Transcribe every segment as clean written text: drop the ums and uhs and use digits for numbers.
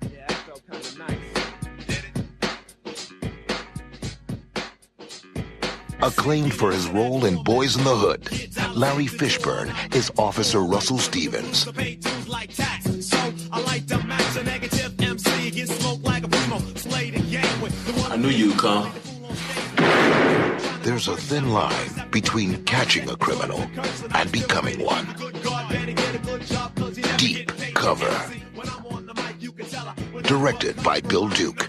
Yeah, that felt kind of nice. Acclaimed for his role in Boys in the Hood, Larry Fishburne is Officer Russell Stevens. I knew you'd come. There's a thin line between catching a criminal and becoming one. Deep Cover. Directed by Bill Duke.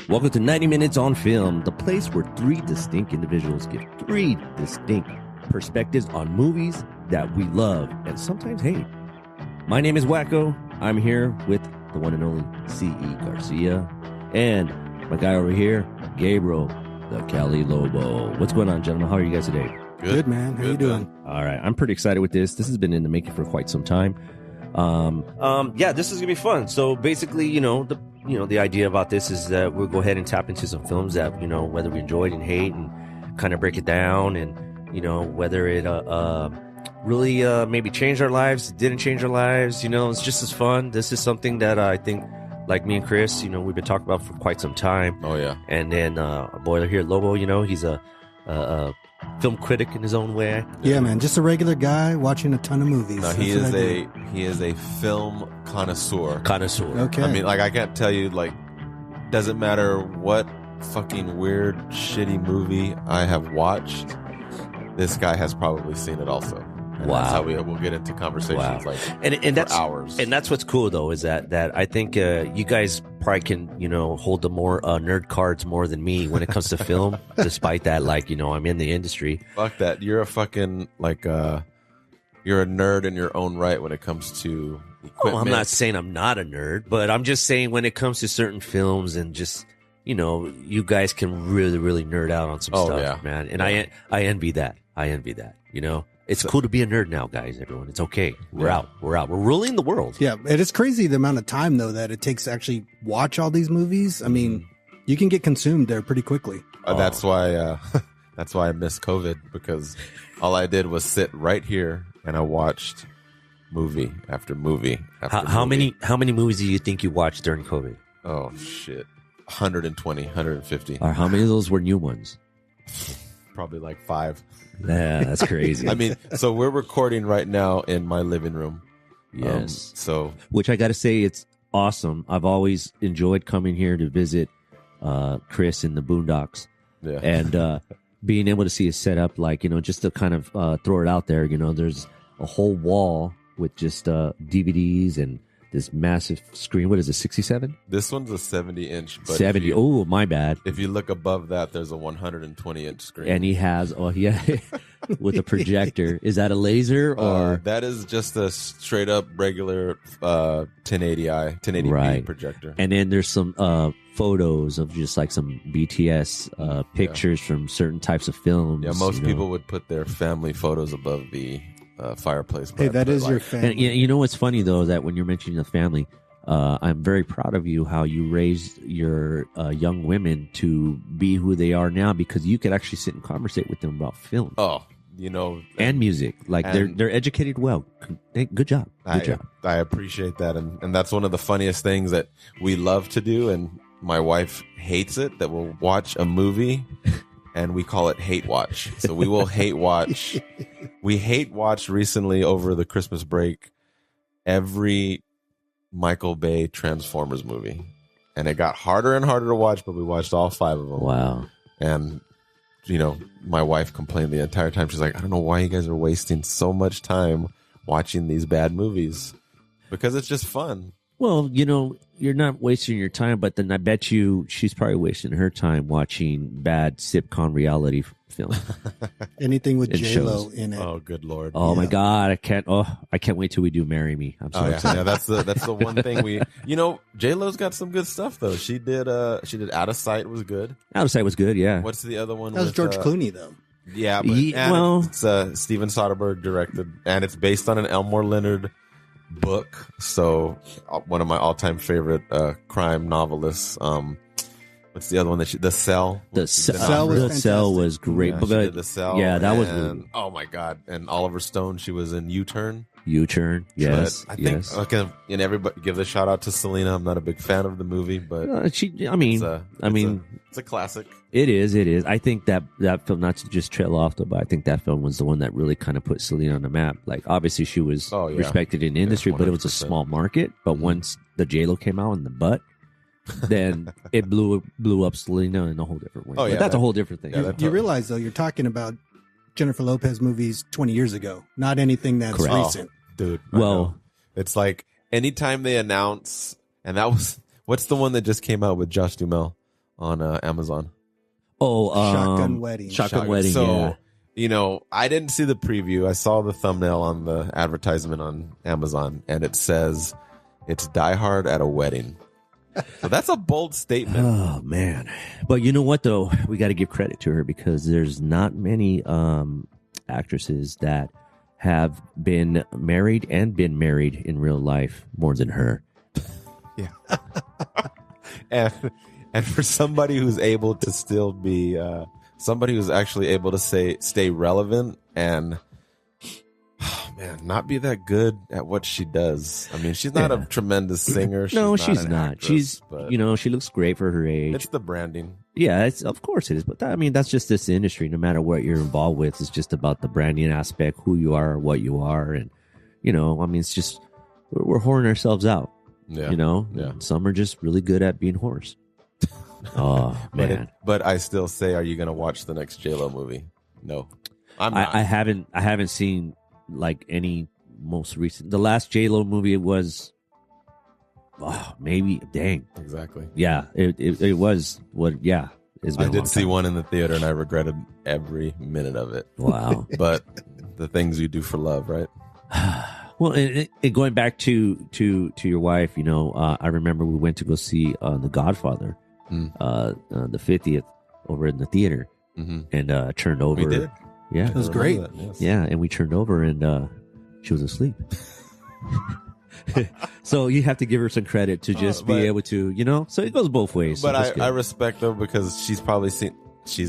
Welcome to 90 Minutes on Film, the place where three distinct individuals give three distinct perspectives on movies that we love and sometimes hate. My name is Wackoe. I'm here with the one and only C.E. Garcia and my guy over here, Gabriel, the Calilobo. What's going on, gentlemen? How are you guys today? Good, man. How you doing? All right. I'm pretty excited with this. This has been in the making for quite some time. Yeah, this is gonna be fun. So basically, the idea about this is that we'll go ahead and tap into some films that, whether we enjoyed and hate, and kind of break it down, and, whether it really maybe changed our lives, didn't change our lives, it's just as fun. This is something that I think, like me and Chris, we've been talking about for quite some time. Oh, yeah. And then our boy here, Lobo, he's a film critic in his own way. Yeah, man, just a regular guy watching a ton of movies. No, he is a film connoisseur. Okay. I mean, I can't tell you, doesn't matter what fucking weird, shitty movie I have watched, this guy has probably seen it also. And Wow. That's how we'll get into conversations and that's hours. And that's what's cool, though, is that I think you guys probably can, hold the more nerd cards more than me when it comes to film, despite that, I'm in the industry. Fuck that. You're a fucking, you're a nerd in your own right when it comes to equipment. Oh, I'm not saying I'm not a nerd, but I'm just saying when it comes to certain films and just, you guys can really, really nerd out on some stuff, yeah. man. And I envy that. It's cool to be a nerd now, guys, everyone. It's okay. We're out. We're ruling the world. Yeah, it is crazy the amount of time, though, that it takes to actually watch all these movies. I mean, you can get consumed there pretty quickly. That's why I missed COVID, because all I did was sit right here and I watched movie after movie after movie. How many movies do you think you watched during COVID? Oh, shit. 120, 150. Or how many of those were new ones? Probably 5. Yeah, that's crazy. I mean, so we're recording right now in my living room. Yes. Which I got to say, it's awesome. I've always enjoyed coming here to visit Chris in the Boondocks. Yeah. And being able to see it set up, just to kind of throw it out there, there's a whole wall with just DVDs and this massive screen. What is it, 67? This one's a 70-inch. 70. Oh, my bad. If you look above that, there's a 120-inch screen. And he has, with a projector. Is that a laser or? That is just a straight up regular 1080p projector. And then there's some photos of just some BTS pictures from certain types of films. Yeah, most people would put their family photos above the fireplace. Hey, that is your family. And you know what's funny, though, that when you're mentioning the family, I'm very proud of you how you raised your young women to be who they are now, because you could actually sit and conversate with them about film. Oh, and music. They're educated well. Good job. Good job. I appreciate that. And that's one of the funniest things that we love to do. And my wife hates it, that we'll watch a movie and we call it hate watch. So we will hate watch. We hate watched recently over the Christmas break every Michael Bay Transformers movie. And it got harder and harder to watch, but we watched all 5 of them. Wow. And, my wife complained the entire time. She's like, I don't know why you guys are wasting so much time watching these bad movies. Because it's just fun. Well, you're not wasting your time, but then I bet you she's probably wasting her time watching bad sitcom reality films. Anything with J-Lo in it. Oh, good Lord. Oh, my God. I can't wait till we do Marry Me. I'm so excited. Yeah, that's the one thing we, J-Lo's got some good stuff, though. She did Out of Sight was good. Out of Sight was good, yeah. What's the other one? That was George Clooney, though. Yeah, but it's Steven Soderbergh directed, and it's based on an Elmore Leonard book. So one of my all-time favorite crime novelists. what's the other one that the Cell? Cell was The Cell fantastic. was great. Yeah, but she did The Cell. yeah, that was and, really- oh my god! And Oliver Stone, she was in U-Turn. U-Turn. Yes, But I think yes. okay, and everybody give a shout out to Selena. I'm not a big fan of the movie, but it's a classic. It is. I think that film, not to just trail off though, but I think that film was the one that really kind of put Selena on the map. Like, obviously she was respected in the industry, but it was a 100%. small market. But once the J-Lo came out in the butt, then it blew up Selena in a whole different way. Oh, But yeah, that's a that- whole different thing. yeah, You realize though, you're talking about Jennifer Lopez movies 20 years ago, not anything that's Correct. recent. Dude. I Well- know. It's like anytime they announce, and that was what's the one that just came out with Josh Duhamel on Amazon? Shotgun Wedding. Shotgun Wedding. So, yeah. you know, I didn't see the preview. I saw the thumbnail on the advertisement on Amazon, and it says it's Die Hard at a wedding. So that's a bold statement. Oh man! But you know what though, we got to give credit to her because there's not many actresses that have been married in real life more than her. Yeah. and for somebody who's able to still be somebody who's actually able to stay relevant and man, not be that good at what she does. I mean, she's not a tremendous singer. She's an not. actress, She's but she looks great for her age. it's the branding. Yeah, of course it is. But that's just this industry. No matter what you're involved with, it's just about the branding aspect, who you are, what you are, and it's just we're whoring ourselves out. Yeah. Yeah. Some are just really good at being whores. Oh man, But I still say, are you going to watch the next J-Lo movie? No, I'm not. I haven't seen like any most recent. The last J-Lo movie was, maybe dang. Exactly. Yeah, it was what. Yeah, it's been I a did long see time. one in the theater, and I regretted every minute of it. Wow. But the things you do for love, right? Well, and going back to your wife, I remember we went to go see The Godfather, the 50th over in the theater, and turned over. We did. Yeah, It was great. That, yes. yeah, and we turned over and she was asleep. So you have to give her some credit to just be able to, So it goes both ways. But So that's I good. respect though because she's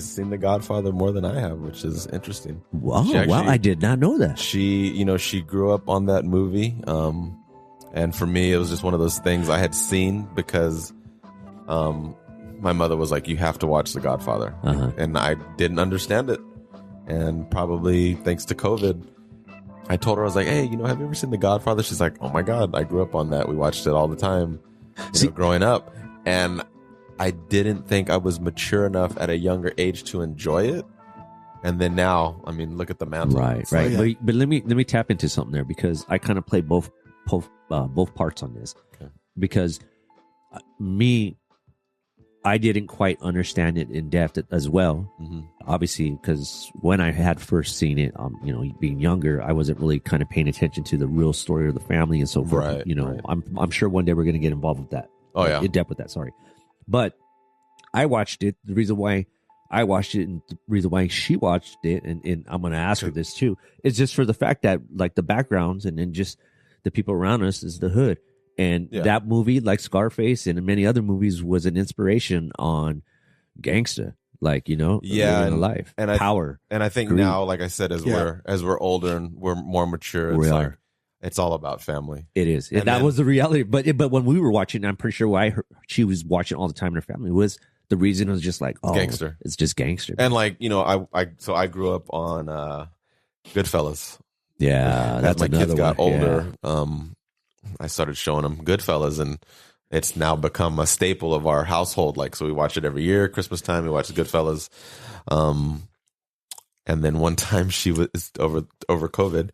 seen The Godfather more than I have, which is interesting. Wow, She actually- I did not know that. She grew up on that movie, and for me, it was just one of those things I had seen because, my mother was like, "You have to watch The Godfather," and I didn't understand it, and probably thanks to COVID, I told her, I was like, "Hey, have you ever seen The Godfather?" She's like, "Oh my god, I grew up on that. We watched it all the time, growing up," and I didn't think I was mature enough at a younger age to enjoy it. And then now, I mean, look at the mantle. Right. yeah. But let me tap into something there because I kind of play both parts on this. Okay. Because I didn't quite understand it in depth as well. Obviously, because when I had first seen it, being younger, I wasn't really kind of paying attention to the real story of the family and so forth. Right, right. I'm sure one day we're going to get involved with that. Oh, yeah. In depth with that. Sorry. But I watched it. The reason why I watched it and the reason why she watched it, and I'm going to ask her this too, is just for the fact that like the backgrounds and then just the people around us is the hood. And that movie, like Scarface and many other movies, was an inspiration on gangsta, living a life and power. And I think greed. now, like I said, as we're older and we're more mature, it's all about family. It is. And that then- was the reality. But when we were watching, I'm pretty sure why she was watching all the time in her family was the reason was just like, Gangster. It's just gangster. And I grew up on Goodfellas. Yeah, that's As my another kids got one. older, Yeah. I started showing them Goodfellas, and it's now become a staple of our household. Like, so we watch it every year. Christmas time, we watch the Goodfellas. And then one time she was over COVID.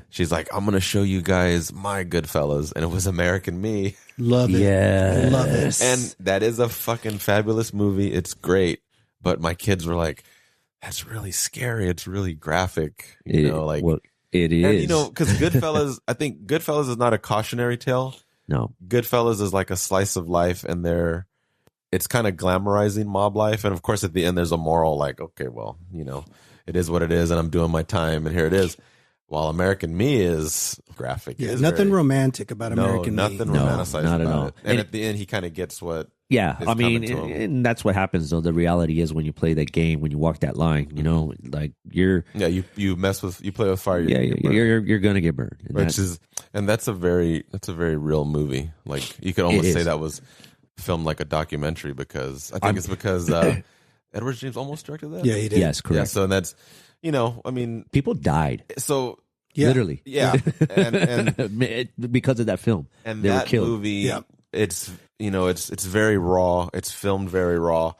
She's like, "I'm gonna show you guys my Goodfellas," and it was American Me. Love it. Yes. Love it. And that is a fucking fabulous movie. It's great, but my kids were like, "That's really scary. It's really graphic." It is. And because Goodfellas, I think Goodfellas is not a cautionary tale. No. Goodfellas is like a slice of life, and it's kind of glamorizing mob life. And of course, at the end, there's a moral, like, okay, well, it is what it is, and I'm doing my time, and here it is. While American Me is graphic. Yeah, It is nothing very- romantic about American no, Me. nothing No, romanticized not at about all. it. And at the end, he kind of gets what Yeah, is I mean, coming to 'em. and that's what happens though. The reality is when you play that game, when you walk that line, you know, like you're you play with fire. you're gonna get burned. And that's a very real movie. Like you could almost It say is. that was filmed like a documentary because I think it's because Edward James almost directed that. Yeah, he did. yes, correct. Yeah, so that's I mean, People died so Yeah. literally, yeah, and because of that film. and They were that killed. movie, Yeah. it's it's very raw. It's filmed very raw.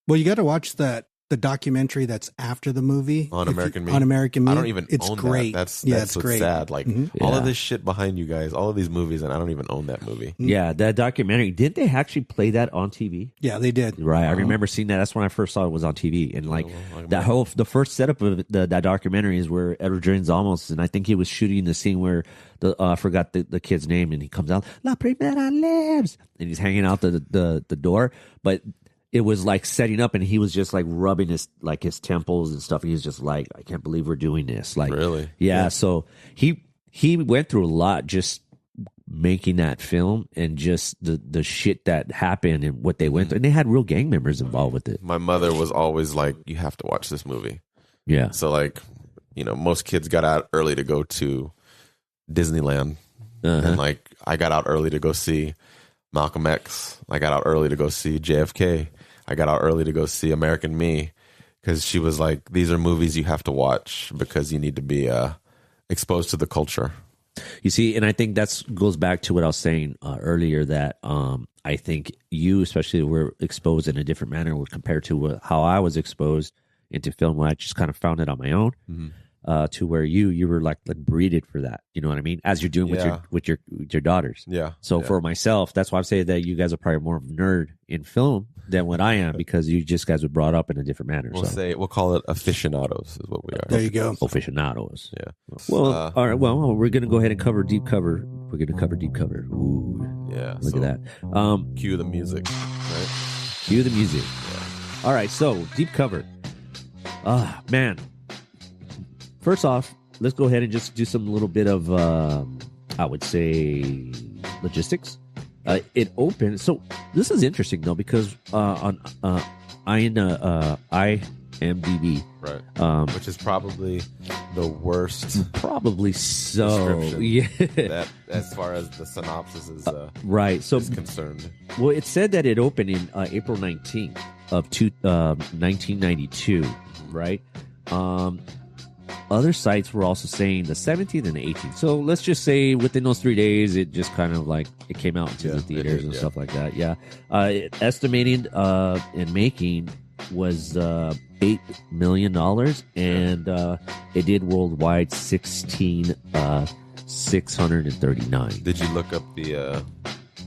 Well, you got to watch the documentary that's after the movie On American Me. On American Me. I don't even it's own great. that. That's it's what's great. sad. Like Mhm. all Yeah. of this shit behind you guys, all of these movies, and I don't even own that movie. Yeah, that documentary. Didn't they actually play that on TV? Yeah, they did. Right, I remember seeing that. That's when I first saw it was on TV, and like the first setup of that documentary is where Edward James almost, and I think he was shooting the scene where I forgot the kid's name, and he comes out, La Primera lives, and he's hanging out the door, but it was like setting up, and he was just like rubbing his temples and stuff, and he's just like, I can't believe we're doing this. Like, Really? yeah. So he went through a lot just making that film, and just the shit that happened and what they went through, and they had real gang members involved with it. My mother was always like, "You have to watch this movie." Yeah. So like, most kids got out early to go to Disneyland, and like I got out early to go see Malcolm X. I got out early to go see JFK. I got out early to go see American Me, because she was like, "These are movies you have to watch because you need to be exposed to the culture." You see, and I think that goes back to what I was saying earlier, that I think you especially were exposed in a different manner compared to how I was exposed into film, when I just kind of found it on my own. To where you were like breeded for that, you know what I mean? As you're doing with your daughters. Yeah. So for myself, that's why I'm saying that you guys are probably more of a nerd in film than what I am, because you just guys were brought up in a different manner. We'll call it aficionados is what we are. There you go. Aficionados. Yeah. Well, all right. Well, we're gonna go ahead and cover deep cover. We're gonna cover deep cover. Ooh, Yeah. look so at that. Cue the music, right? Cue the music. All right. So deep cover. Man. First off, let's go ahead and just do some little bit of, I would say, logistics. It opened. So this is interesting though, because on IMDb, Right. Which is probably the worst probably so. description Yeah. that, as far as the synopsis is Right. So, is concerned. well, it said that it opened in April 19th of 1992. Right. Other sites were also saying the 17th and the 18th. So let's just say within those 3 days, it just kind of like it came out into the theaters and stuff like that. Yeah. Estimating in making was $8 million, and it did worldwide 639. Did you look up the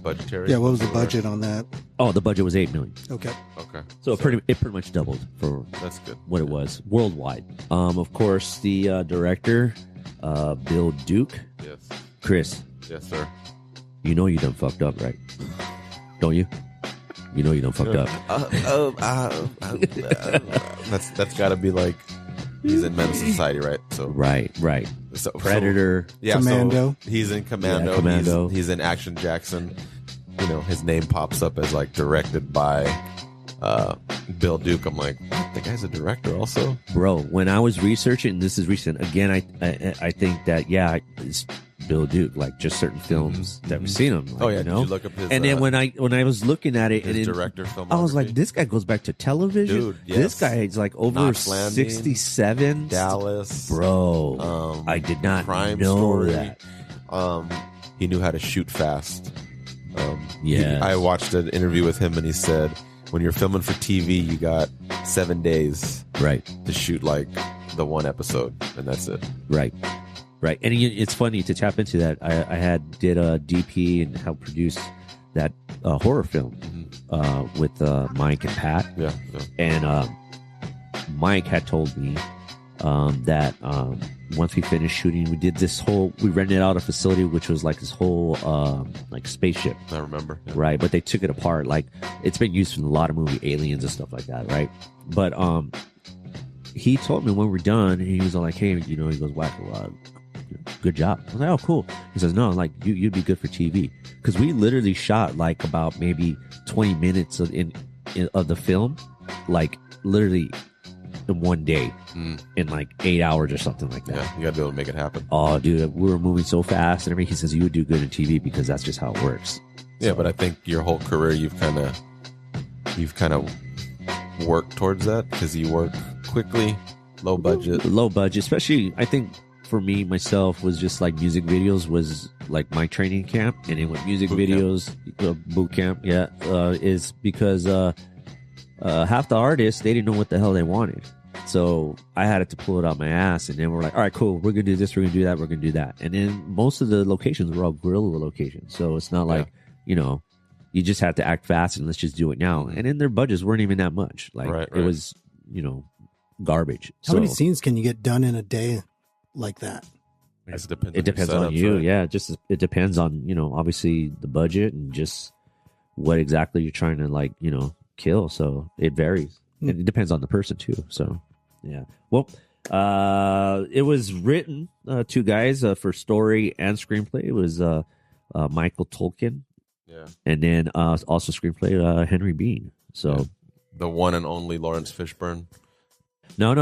budgetary? Yeah, what was the budget on that? Oh, the budget was $8 million. Okay. Okay. So it pretty much doubled for That's good. what it was worldwide. Of course, the director, Bill Duke. Yes. Chris, Yes, sir. you know you done fucked up, right? Don't you? You know you done fucked up. That's got to be like he's in Menace Society, right? So Right. so Predator. yeah, Commando. So he's in Commando. Yeah, Commando. He's in Action Jackson. His name pops up as like directed by Bill Duke. I'm like, what? The guy's a director also. Bro, when I was researching, this is recent. Again, I think that it's Bill Duke, like just certain films that we've seen him. Like, Oh yeah, you did know? you look up his? And then when I was looking at it, his and director I was like, filmography? this guy goes back to television. Dude, yes. This guy is like over Knots Landing, 67. Dallas, Bro, I did not Crime know Story. that. He knew how to shoot fast. Yes. I watched an interview with him, and he said, when you're filming for TV, you got 7 days Right. to shoot like the one episode, and that's it. Right. And it's funny to tap into that. I did a DP and helped produce that horror film with Mike and Pat. Yeah. And Mike had told me that once we finished shooting, we rented out a facility which was like this whole like spaceship. I remember. Yeah. Right, but they took it apart. Like it's been used in a lot of movie, Aliens and stuff like that, right? But he told me when we're done, he was like, "Hey, he goes, Wackoe, good job. I was like, oh, cool. He says, no, like you'd be good for TV, because we literally shot like about maybe 20 minutes of the film, like literally in one day, in like 8 hours or something like that. Yeah, you gotta be able to make it happen. Oh, dude, we were moving so fast and everything. He says you would do good in TV because that's just how it works. Yeah, but I think your whole career you've kind of worked towards that, because you work quickly, low budget, especially I think for me myself was just like music videos was like my training camp, and then with music videos boot camp is because half the artists, they didn't know what the hell they wanted, so I had to pull it out my ass, and then we're like, all right, cool, we're gonna do this, we're gonna do that, we're gonna do that. And then most of the locations were all guerrilla locations, so it's not like you just have to act fast and let's just do it now. And then their budgets weren't even that much. Like right. It was, garbage. How many scenes can you get done in a day like that? It depends on you. Right? Yeah. It depends on, obviously the budget and just what exactly you're trying to kill. So it varies. And it depends on the person too. So yeah. Well, it was written, two guys, for story and screenplay. It was, Michael Tolkien. Yeah. And then also screenplay Henry Bean. So the one and only Lawrence Fishburne. No.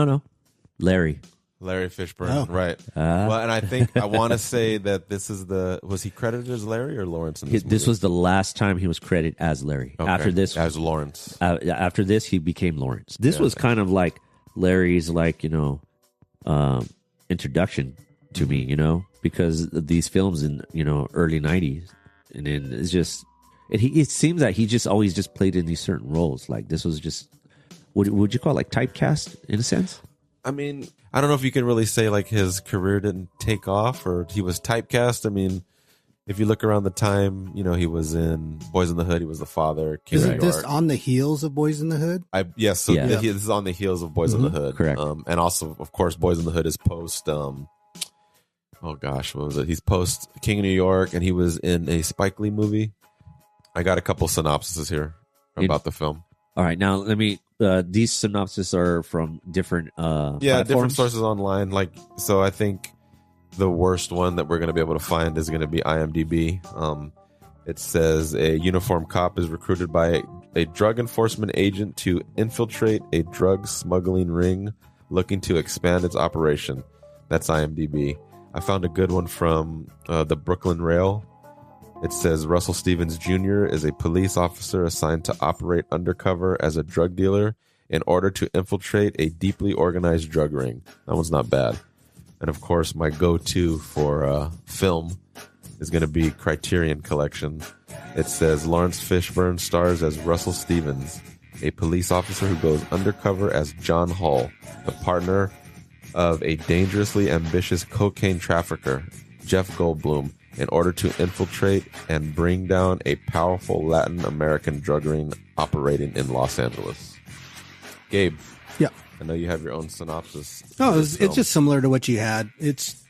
Larry Fishburne. Oh. Right. Well, and I think I want to say that this is was he credited as Larry or Lawrence in this movie? This was the last time he was credited as Larry. Okay. After this, as Lawrence. After this, he became Lawrence. This was kind of like Larry's introduction to me, because of these films in early 90s. And then it's just, it seems that he just always just played in these certain roles. Like this was just, would you call it like typecast in a sense? I mean, I don't know if you can really say like his career didn't take off or he was typecast. I mean, if you look around the time, he was in Boys in the Hood. He was the father. Isn't this on the heels of Boys in the Hood? Yes. So this is on the heels of Boys in the Hood. Correct. And also, of course, Boys in the Hood is post, oh gosh, what was it? He's post King of New York, and he was in a Spike Lee movie. I got a couple synopses here about the film. All right, now let me. These synopses are from different. Different sources online. So I think the worst one that we're going to be able to find is going to be IMDb. It says a uniformed cop is recruited by a drug enforcement agent to infiltrate a drug smuggling ring, looking to expand its operation. That's IMDb. I found a good one from the Brooklyn Rail. It says Russell Stevens Jr. is a police officer assigned to operate undercover as a drug dealer in order to infiltrate a deeply organized drug ring. That one's not bad. And of course, my go-to for film is going to be Criterion Collection. It says Lawrence Fishburne stars as Russell Stevens, a police officer who goes undercover as John Hull, the partner of a dangerously ambitious cocaine trafficker, Jeff Goldblum, in order to infiltrate and bring down a powerful Latin American drug ring operating in Los Angeles. Gabe. Yeah. I know you have your own synopsis. No, it's just similar to what you had. It's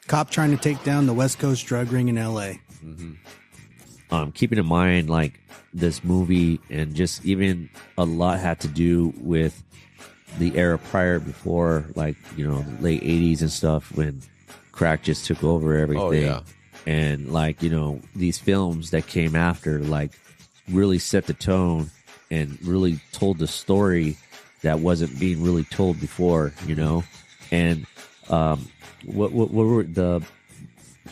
cop trying to take down the West Coast drug ring in L.A. Keeping in mind, like, this movie and just even a lot had to do with the era prior before, like, the late 80s and stuff when crack just took over everything. Oh, yeah. And, like, these films that came after, like, really set the tone and really told the story that wasn't being really told before, And what were the...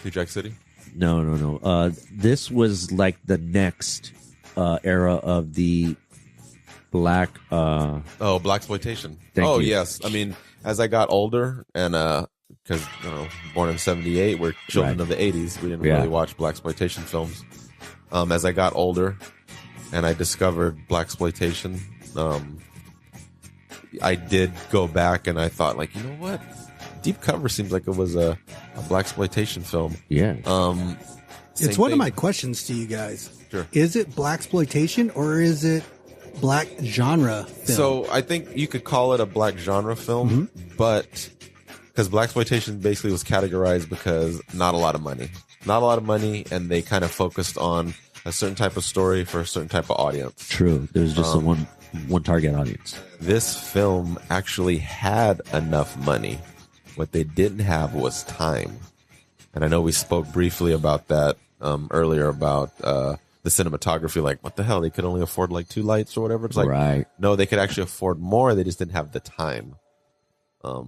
New Jack City? No. This was like the next era of the black... blaxploitation. Thank you. Yes. I mean, as I got older and... because born in 78, we're children of the 80s. We didn't really watch blaxploitation films. As I got older and I discovered blaxploitation, I did go back and I thought, like, you know what? Deep Cover seems like it was a blaxploitation film. Yeah. It's one of my questions to you guys. Sure. Is it blaxploitation or is it black genre film? So I think you could call it a black genre film, but because blaxploitation basically was categorized because not a lot of money, and they kind of focused on a certain type of story for a certain type of audience. True. There's just a one target audience. This film actually had enough money. What they didn't have was time. And I know we spoke briefly about that earlier about the cinematography. Like, what the hell? They could only afford like 2 lights or whatever. It's like, Right. no, they could actually afford more. They just didn't have the time. All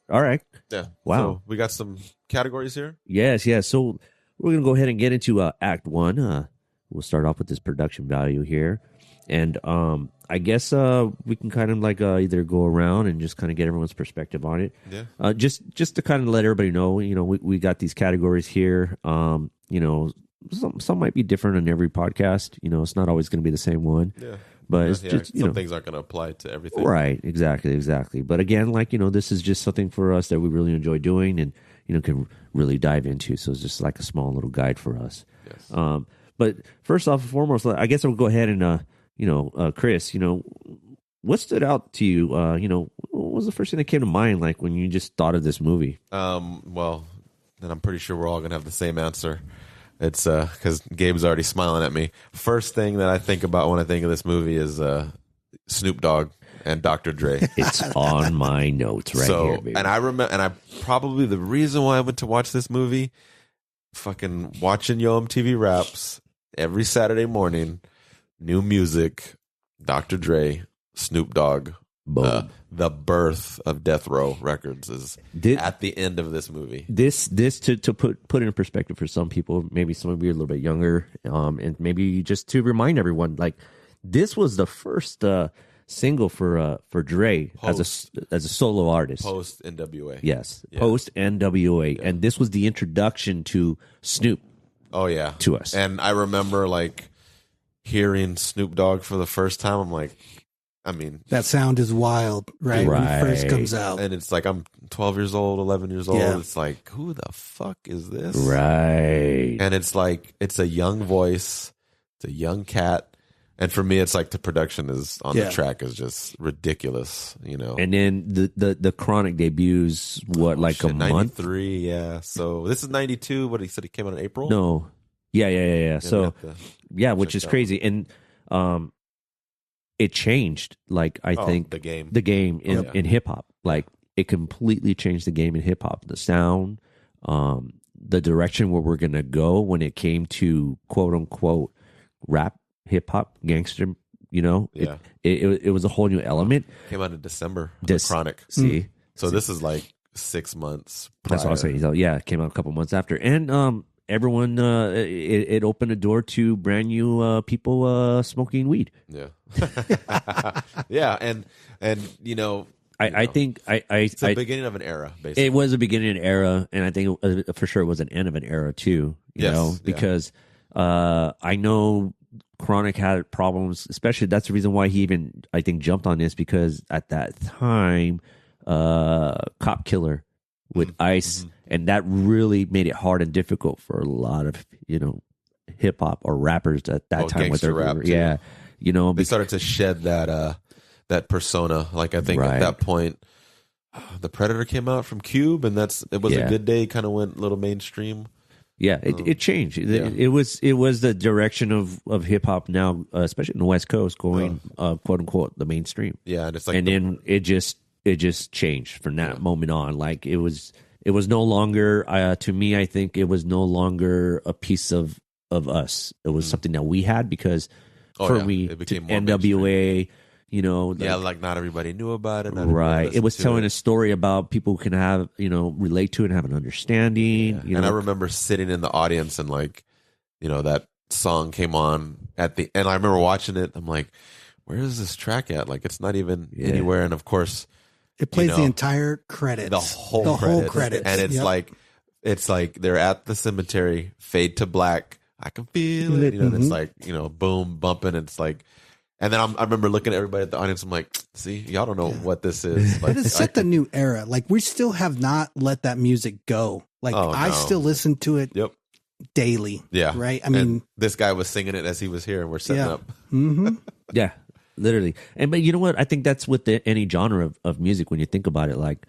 right. Yeah. Wow. So we got some categories here. Yes. So we're going to go ahead and get into Act 1. We'll start off with this production value here. And I guess we can kind of like either go around and just kind of get everyone's perspective on it. Yeah. Just to kind of let everybody know, we got these categories here. Some might be different on every podcast. It's not always going to be the same one. Yeah. But it's just, some things aren't going to apply to everything. Right. Exactly. But again, like, this is just something for us that we really enjoy doing and, can really dive into. So it's just like a small little guide for us. Yes. But first off and foremost, I guess I'll go ahead and, Chris, what stood out to you? What was the first thing that came to mind, like when you just thought of this movie? Well, then I'm pretty sure we're all going to have the same answer. It's because Gabe's already smiling at me. First thing that I think about when I think of this movie is Snoop Dogg and Dr. Dre. It's on my notes here, baby. And I remember, and I probably the reason why I went to watch this movie, fucking watching Yo MTV Raps every Saturday morning, new music, Dr. Dre, Snoop Dogg. Boom. The birth of Death Row Records is at the end of this movie. This to put in perspective for some people, maybe some of you are a little bit younger, and maybe just to remind everyone, like this was the first single for Dre as a solo artist. Post NWA. Yes, Yeah. post NWA, and this was the introduction to Snoop. Oh yeah, to us. And I remember like hearing Snoop Dogg for the first time. I'm like, I mean, that sound is wild, right? When it first comes out. And it's like, I'm 12 years old, 11 years old. Yeah. It's like, who the fuck is this? Right. And it's like, it's a young voice. It's a young cat. And for me, it's like the production is on the track is just ridiculous, And then the Chronic debuts, what, like a month? 93, yeah. So this is 92. What he said, he came out in April? No. Yeah. So, which is crazy. And, it changed, like, I think the game in hip hop, like it completely changed the game in hip hop, the sound, the direction where we're going to go when it came to quote unquote rap, hip hop, gangster, it was a whole new element. Came out in December, the Chronic. See? So this is like 6 months prior. That's what I was saying. So, yeah, it came out a couple months after. And, everyone, it opened a door to brand new people smoking weed. Yeah, yeah, and I think it's the beginning of an era. Basically, it was a beginning of an era, and I think for sure it was an end of an era too. You know, because I know Chronic had problems. Especially that's the reason why he even I think jumped on this because at that time, Cop Killer with Ice. And that really made it hard and difficult for a lot of, hip hop or rappers at that time with their rap. Yeah. They started to shed that persona. Like I think at that point, The Predator came out from Cube, and it was a good day. Kind of went a little mainstream. Yeah, it changed. It was the direction of hip hop now, especially in the West Coast, going quote unquote the mainstream. Yeah, and it's like, then it just changed from that moment on. Like it was no longer to me. I think it was no longer a piece of us. It was something that we had because for me, it became more NWA. Like not everybody knew about it. Right. It was telling a story about people who can have, relate to it and have an understanding. And I remember sitting in the audience and like, that song came on and I remember watching it. I'm like, where is this track at? Like, it's not even anywhere. And of course, it plays the entire credits, the whole credits. And it's like they're at the cemetery, fade to black. I can feel it. And it's like, boom, bumping. It's like, and then I remember looking at everybody at the audience. I'm like, see, y'all don't know what this is. But it's set the new era. Like we still have not let that music go. Like I still listen to it daily. Yeah. Right. I mean, and this guy was singing it as he was here and we're setting up. Mm-hmm. Yeah, literally. But you know what? I think that's with any genre of music. When you think about it, like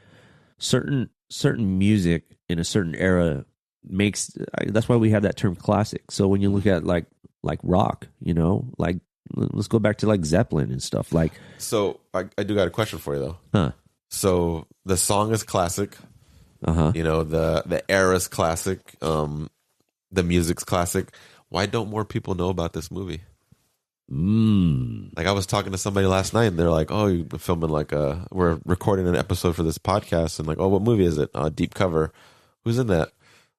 certain music in a certain era makes. That's why we have that term classic. So when you look at like rock, like let's go back to like Zeppelin and stuff. Like, so I do got a question for you though. Huh? So the song is classic. You know, the era's classic, the music's classic. Why don't more people know about this movie? Like I was talking to somebody last night and they're like, oh, you're filming we're recording an episode for this podcast. And like, oh, what movie is it? Deep Cover. Who's in that?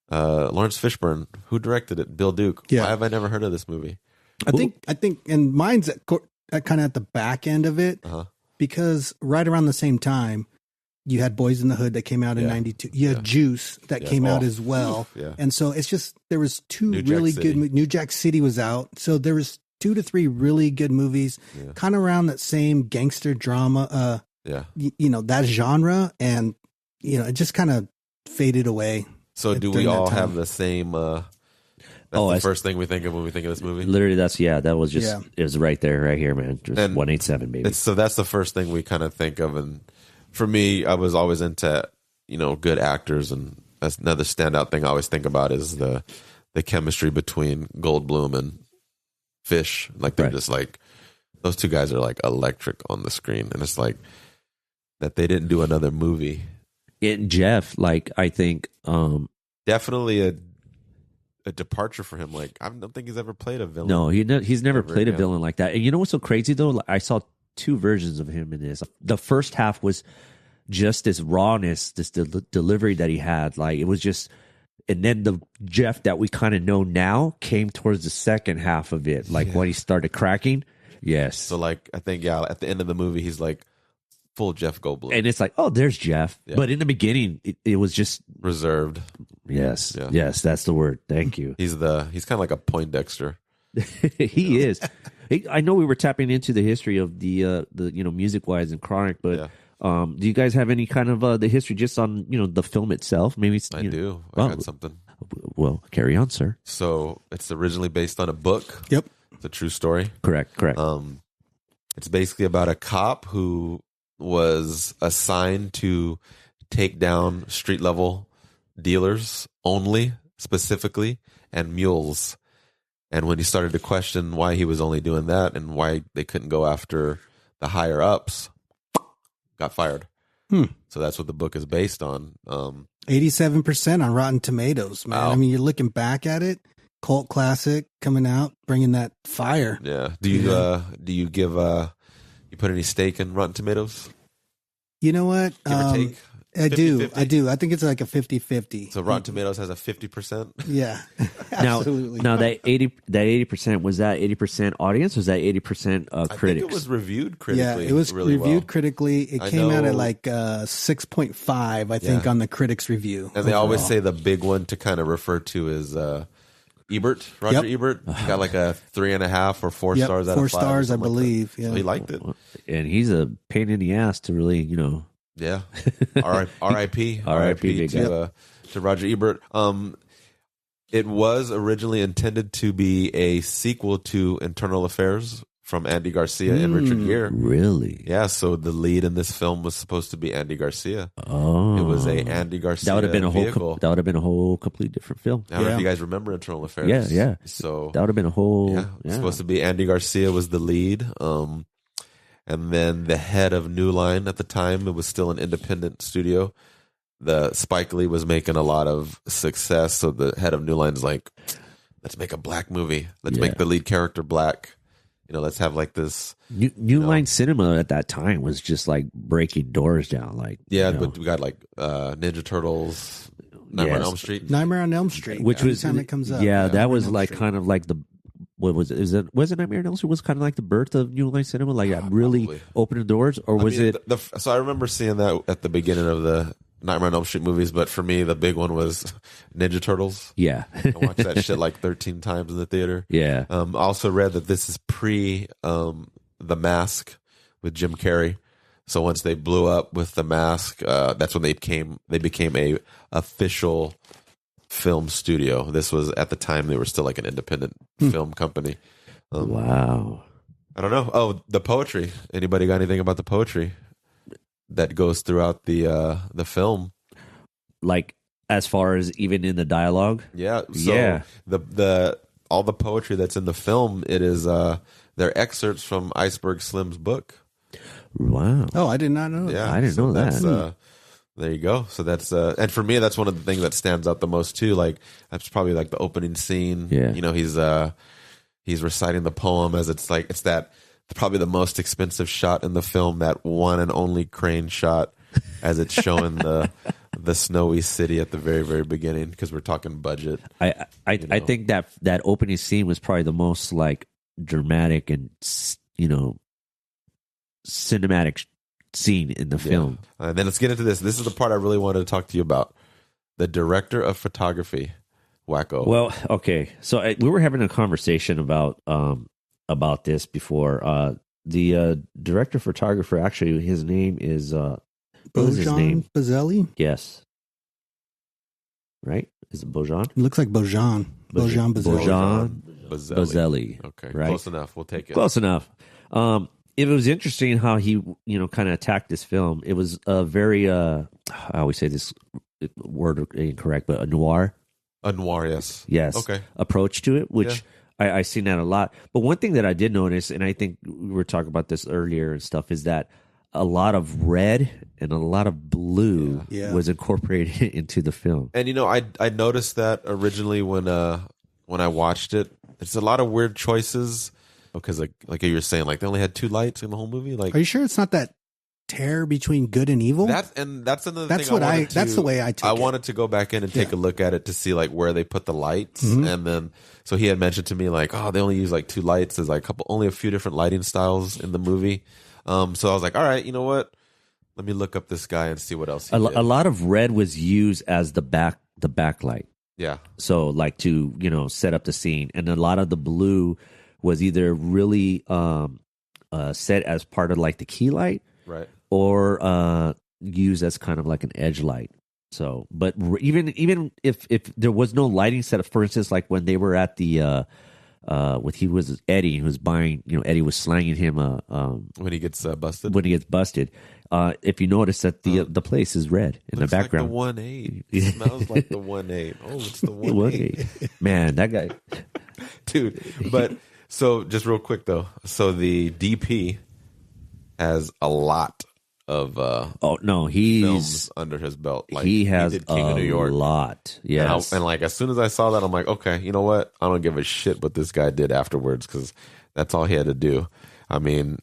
Lawrence Fishburne. Who directed it? Bill Duke. Yeah. Why have I never heard of this movie? I think, and mine's kind of at the back end of it because right around the same time, you had Boys in the Hood that came out in 92. You had Juice that came out as well. Yeah. And so it's just, there was two New Jack really City. good, New Jack City was out. So there was 2 to 3 really good movies, kind of around that same gangster drama, you know, that genre. And, you know, it just kind of faded away. So do we all have the same, that's the first thing we think of when we think of this movie? Literally, that was just, it was right there, right here, man. Just 187, baby. So that's the first thing we kind of think of. And for me, I was always into, you know, good actors. And that's another standout thing I always think about is the chemistry between Goldblum and Fish. Like they're just like, those two guys are like electric on the screen. And it's like that they didn't do another movie. Jeff, like, I think, definitely a departure for him. Like, I don't think he's ever played a villain. No, he's never played a villain like that. And you know what's so crazy though? I saw 2 versions of him in this. The first half was just this rawness, this delivery that he had. Like it was just, and then the Jeff that we kind of know now came towards the second half of it. Like when he started cracking. Yes. So like, I think, at the end of the movie, he's like full Jeff Goldblum. And it's like, oh, there's Jeff. Yeah. But in the beginning, it was just reserved. Yes. Yeah. Yes, that's the word. Thank you. He's kind of like a Poindexter. He is. I know we were tapping into the history of the you know, music wise and Chronic, but do you guys have any kind of the history just on, you know, the film itself? Maybe I do. I got something. Well, carry on, sir. So it's originally based on a book. Yep. It's a true story. Correct. It's basically about a cop who was assigned to take down street level dealers only, specifically, and mules. And when he started to question why he was only doing that and why they couldn't go after the higher ups, got fired. So that's what the book is based on. 87% on Rotten Tomatoes, man. Wow. I mean, you're looking back at it, cult classic coming out, bringing that fire. Yeah. Do you give you put any stake in Rotten Tomatoes? You know what? Give or take? 50-50? I do. I think it's like a 50-50. So Rotten Tomatoes has a 50%? Yeah. Absolutely. Now that 80%, was that 80% audience or was that 80% critics? I think it was reviewed critically. Yeah, it was really reviewed well. critically. It came out at like 6.5, I think, on the critics review. And they always say the big one to kind of refer to is Ebert, Roger Ebert. Got like a 3.5 or 4 stars out of 5. 4 stars, I believe. So he liked it. And he's a pain in the ass to really, you know. Yeah. R.I.P. R.I.P. to Roger Ebert. It was originally intended to be a sequel to Internal Affairs from Andy Garcia and Richard Gere. Really? Yeah, so the lead in this film was supposed to be Andy Garcia. Oh. It was a Andy Garcia that would have been vehicle. That would have been a whole completely different film. I don't know if you guys remember Internal Affairs. Yeah. So that would have been a whole it was supposed to be Andy Garcia was the lead. And then the head of New Line at the time, it was still an independent studio. The Spike Lee was making a lot of success, so the head of New Line's like, let's make a black movie. Let's make the lead character black. You know, let's have like this New Line cinema at that time was just like breaking doors down. Like but we got like Ninja Turtles, Nightmare on Elm Street, Nightmare on Elm Street, which was time it comes up. Yeah, that was like kind of like the. What was it? Was it Nightmare on Elm Street? Was kind of like the birth of New Line Cinema, like really opening the doors, or was it? So I remember seeing that at the beginning of the Nightmare on Elm Street movies, but for me, the big one was Ninja Turtles. Yeah, I watched that shit like 13 times in the theater. Yeah. I also read that this is pre The Mask with Jim Carrey. So once they blew up with The Mask, that's when they became a official film studio. This was at the time they were still like an independent film company. Wow. I don't know. Oh, the poetry. Anybody got anything about the poetry that goes throughout the film? Like as far as even in the dialogue? Yeah. So the all the poetry that's in the film, it is they're excerpts from Iceberg Slim's book. Wow. Oh, I did not know that. Yeah, I didn't know that. There you go. So that's and for me, that's one of the things that stands out the most too. Like that's probably like the opening scene. Yeah. You know, he's reciting the poem as it's that probably the most expensive shot in the film, that one and only crane shot as it's showing the snowy city at the very, very beginning, because we're talking budget. I think that opening scene was probably the most like dramatic and cinematic scene in the film. And then let's get into this. This is the part I really wanted to talk to you about. The director of photography, Wackoe. Well, okay. So we were having a conversation about this before. The director photographer, actually, his name is what is his name? Bozelli? Yes. Right? Is it Bojan? It looks like Bojan. Bojan Bozelli. Bozelli. Okay, right? Close enough. We'll take it. Close enough. It was interesting how he, kind of attacked this film. It was a very, I always say this word incorrect, but a noir. A noir, yes. Yes. Okay. Approach to it, which I seen that a lot. But one thing that I did notice, and I think we were talking about this earlier and stuff, is that a lot of red and a lot of blue was incorporated into the film. And I noticed that originally when I watched it. It's a lot of weird choices because like you were saying, like they only had 2 lights in the whole movie. Like, are you sure it's not that tear between good and evil? That's another that's thing. That's the way I took it. I wanted to go back in and take a look at it to see like where they put the lights, and then so he had mentioned to me like, oh, they only use like 2 lights. There's like only a few different lighting styles in the movie. So I was like, all right, you know what? Let me look up this guy and see what else he did. A lot of red was used as the backlight. Yeah. So like to, set up the scene. And a lot of the blue was either really set as part of like the key light, right, or used as kind of like an edge light. So, but even if there was no lighting setup, for instance, like when they were at the when he was Eddie, who was buying, Eddie was slanging him when he gets busted. When he gets busted, if you notice that the place is red in the background. Like the 1-8. It smells like the 1-8. Oh, it's the 1-8. Man, that guy, dude. But so just real quick though, so the DP has a lot of films under his belt. Like he has did King of New York. Lot. Yes. And like as soon as I saw that, I'm like, okay, you know what? I don't give a shit what this guy did afterwards, because that's all he had to do. I mean,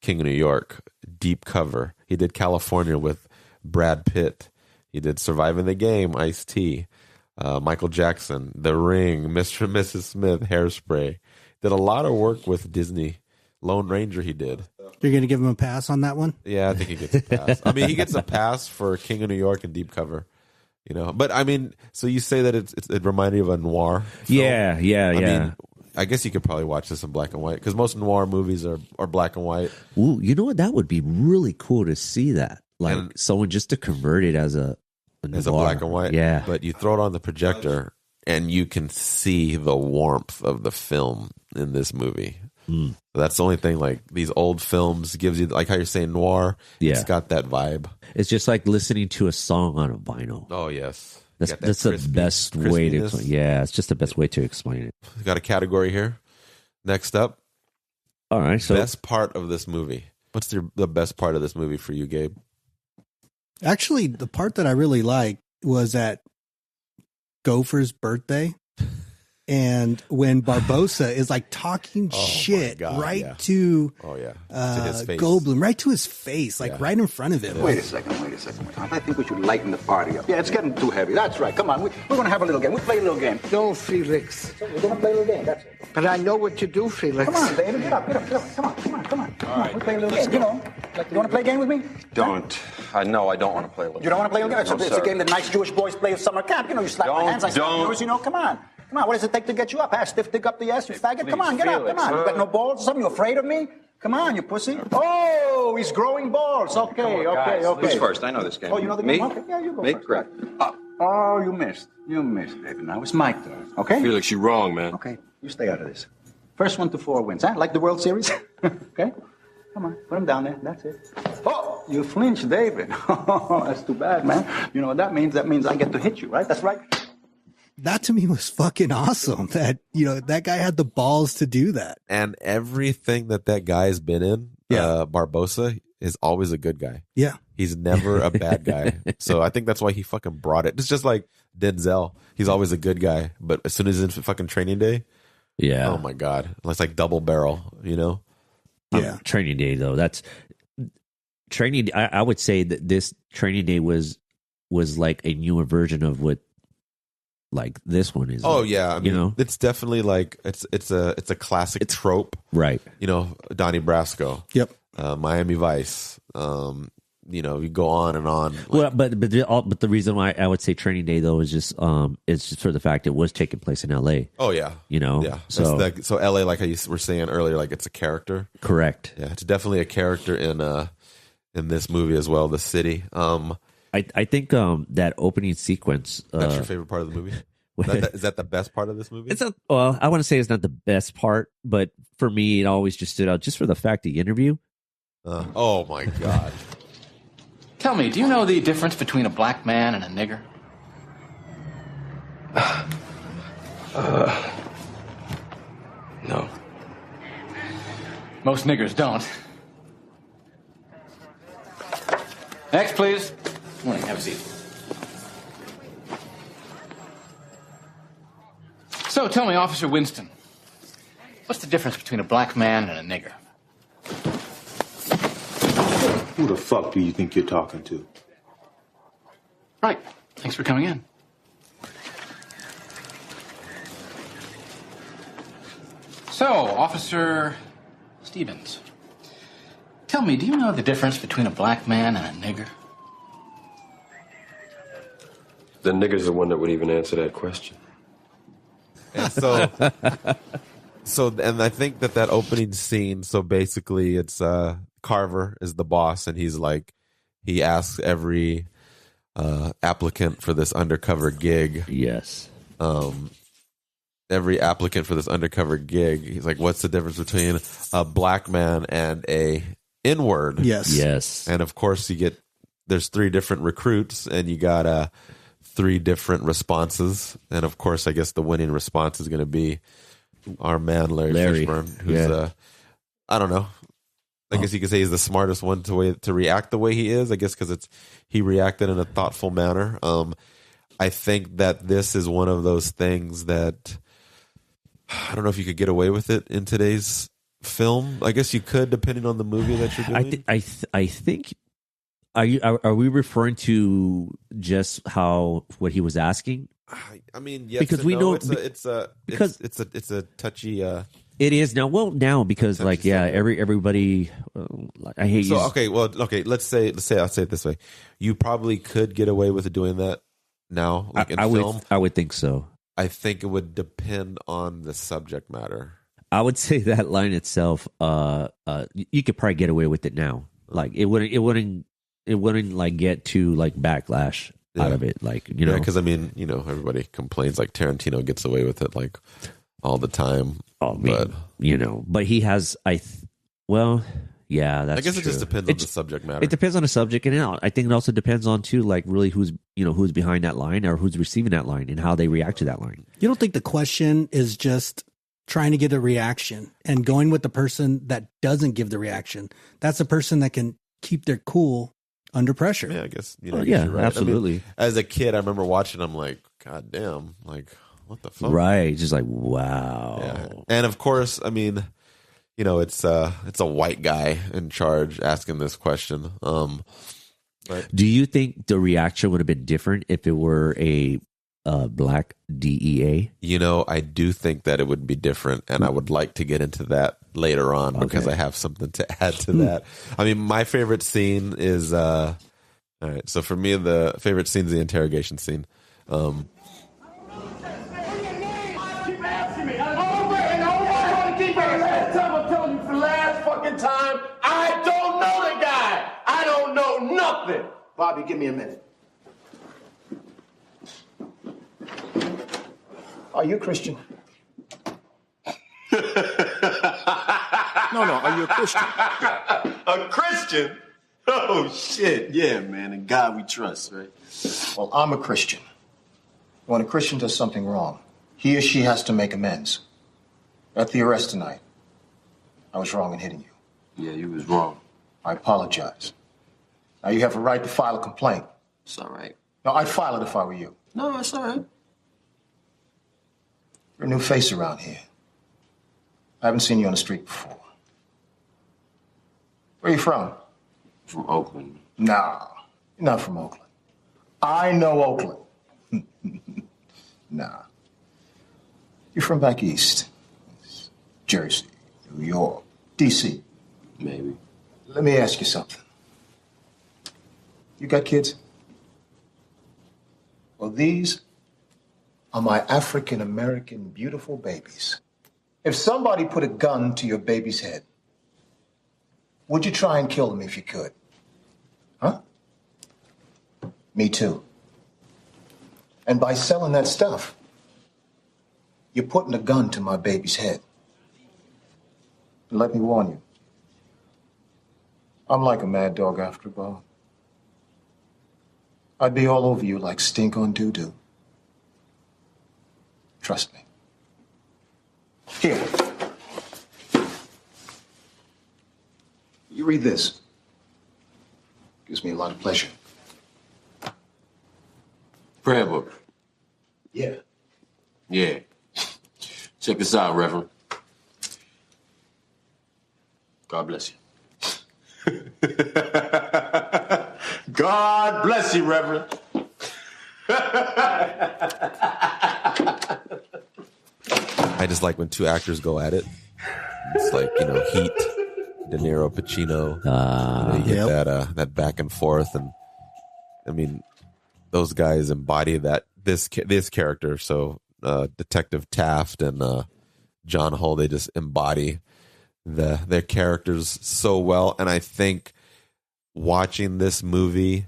King of New York, Deep Cover. He did California with Brad Pitt. He did Surviving the Game, Ice-T. Michael Jackson, The Ring, Mr. and Mrs. Smith, Hairspray. Did a lot of work with Disney. Lone Ranger he did. You're going to give him a pass on that one? Yeah, I think he gets a pass. I mean, he gets a pass for King of New York and Deep Cover. But I mean, so you say that it reminded you of a noir film? Yeah. I mean, I guess you could probably watch this in black and white, because most noir movies are black and white. Ooh, you know what? That would be really cool to see that. Like someone just to convert it as a black and white. Yeah. But you throw it on the projector and you can see the warmth of the film in this movie. So that's the only thing. Like these old films gives you, like how you're saying noir. Yeah. It's got that vibe. It's just like listening to a song on a vinyl. Oh yes. That's the best way to explain. Yeah, it's just the best way to explain it. We got a category here. Next up. All right. So best part of this movie. What's the best part of this movie for you, Gabe? Actually, the part that I really liked was at Gopher's birthday. And when Barbosa is like talking shit to his face. Goldblum, right to his face, like right in front of him. Wait a second. I think we should lighten the party up. Yeah, it's getting too heavy. That's right. Come on, we're going to have a little game. We'll play a little game. No, Felix. We're going to play a little game, that's it. But I know what to do, Felix. Come on, David, get up. Come on. All right. We'll play a little game. You want to play a game with me? Don't. No, I don't want to play a little game. You don't want to play a little game? It's a game that nice Jewish boys play at summer camp. You slap my hands, I slap yours, Come on. Come on, what does it take to get you up? Stiff dick up the ass, you faggot? Come on, get up, come on. You got no balls or something? You afraid of me? Come on, you pussy. Oh, he's growing balls. Okay. Who's first? I know this game. Oh, you know the game? Me? Okay, yeah, you go Me? first. Correct. Oh, you missed, David. Now it's my turn, okay? Felix, you're wrong, man. Okay, you stay out of this. First 1 to 4 wins, huh? Like the World Series? Okay? Come on, put him down there. That's it. Oh, you flinched, David. That's too bad, man. You know what that means? That means I get to hit you, right? That's right. That to me was fucking awesome. That, that guy had the balls to do that. And everything that guy's been in, Barbosa is always a good guy. Yeah. He's never a bad guy. So I think that's why he fucking brought it. It's just like Denzel. He's always a good guy, but as soon as he's in fucking Training Day, yeah. Oh my God. It's like double barrel, you know? Yeah. Training Day though. That's Training. I would say that this Training Day was like a newer version of what like this one is. Oh like, yeah. I mean, you know, it's definitely like it's a classic trope. Right. You know, Donnie Brasco. Yep. Miami Vice. You know, you go on and on. Well, but the reason why I would say Training Day though is just for the fact it was taking place in L.A. Oh yeah, you know, yeah. So L.A. like I were saying earlier, like it's a character. Correct. Yeah, it's definitely a character in this movie as well. The city. I think that opening sequence. That's your favorite part of the movie. Is that the best part of this movie? Well, I want to say it's not the best part, but for me, it always just stood out just for the fact the interview. Oh my God. Tell me, do you know the difference between a black man and a nigger? No. Most niggers don't. Next, please. Morning, have a seat. So, tell me, Officer Winston, what's the difference between a black man and a nigger? Who the fuck do you think you're talking to? Right. Thanks for coming in. So, Officer Stevens, tell me, do you know the difference between a black man and a nigger? The nigger's the one that would even answer that question. And and I think that opening scene, so basically it's Carver is the boss, and he's like, he asks every applicant for this undercover gig. Yes. Every applicant for this undercover gig, he's like, what's the difference between a black man and a N-word? Yes. Yes. And of course there's 3 different recruits, and you got 3 different responses. And of course, I guess the winning response is going to be our man, Larry Fishburne, who's, I don't know. I guess you could say he's the smartest one to react the way he is, I guess, because he reacted in a thoughtful manner. I think that this is one of those things that I don't know if you could get away with it in today's film. I guess you could, depending on the movie that you're doing. I think. Are we referring to just what he was asking? I mean, yes, because we know it's a touchy. It is now. Well, now because like everybody. I hate. So okay, let's say I'll say it this way: you probably could get away with doing that now, like in film. I would think so. I think it would depend on the subject matter. I would say that line itself. You could probably get away with it now. Like it wouldn't like get to like backlash out of it. Like you know, because I mean, you know, everybody complains like Tarantino gets away with it like all the time. Oh, but you know, but he has. Well, yeah, that's. I guess true. It just depends on the subject matter. It depends on the subject, and I think it also depends on too, like really who's behind that line or who's receiving that line and how they react to that line. You don't think the question is just trying to get a reaction and going with the person that doesn't give the reaction? That's a person that can keep their cool under pressure. Yeah, I guess. Yeah, right. absolutely. I mean, as a kid, I remember watching. I'm like, God damn, like what the fuck? Right, just like wow. Yeah. And of course, I mean, you know, it's a white guy in charge asking this question. But do you think the reaction would have been different if it were a black DEA? You know, I do think that it would be different, and I would like to get into that later on because I have something to add to that. I mean, my favorite scene is all right. So for me, the favorite scene is the interrogation scene. Time. I don't know the guy. I don't know nothing. Bobby, give me a minute. Are you Christian? No, are you a Christian? A Christian? Oh, shit. Yeah, man. In God we trust, right? Well, I'm a Christian. When a Christian does something wrong, he or she has to make amends. At the arrest tonight, I was wrong in hitting you. Yeah, you was wrong. I apologize. Now, you have a right to file a complaint. It's all right. No, I'd file it if I were you. No, it's all right. You're a new face around here. I haven't seen you on the street before. Where are you from? From Oakland. Nah, you're not from Oakland. I know Oakland. Nah. You're from back east. Jersey, New York, D.C. Maybe. Let me ask you something. You got kids? Well, these are my African-American beautiful babies. If somebody put a gun to your baby's head, would you try and kill them if you could? Huh? Me too. And by selling that stuff, you're putting a gun to my baby's head. And let me warn you, I'm like a mad dog after a bone. I'd be all over you like stink on doo-doo. Trust me. Here. You read this. Gives me a lot of pleasure. Prayer book. Yeah. Yeah. Check this out, Reverend. God bless you. God bless you, Reverend. I just like when two actors go at it. It's like, Heat, De Niro, Pacino. You get that back and forth, and I mean, those guys embody that this character. So Detective Taft and John Hull, they just embody their characters so well. And I think watching this movie,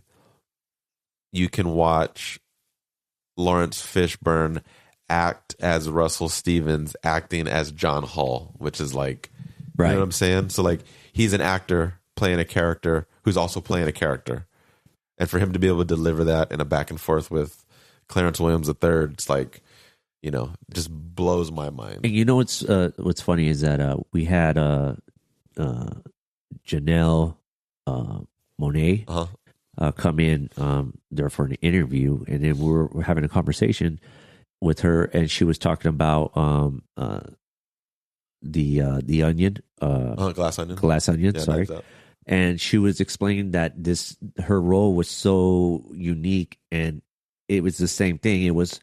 you can watch Lawrence Fishburne act as Russell Stevens acting as John Hull, which is like, right. You know what I'm saying? So like, he's an actor playing a character who's also playing a character. And for him to be able to deliver that in a back and forth with Clarence Williams III, it's like, just blows my mind. And what's funny is that we had Janelle Monáe come in there for an interview, and then we're having a conversation with her, and she was talking about the Onion, Glass Onion. Glass Onion, Yeah, sorry. And she was explaining that her role was so unique, and it was the same thing. It was,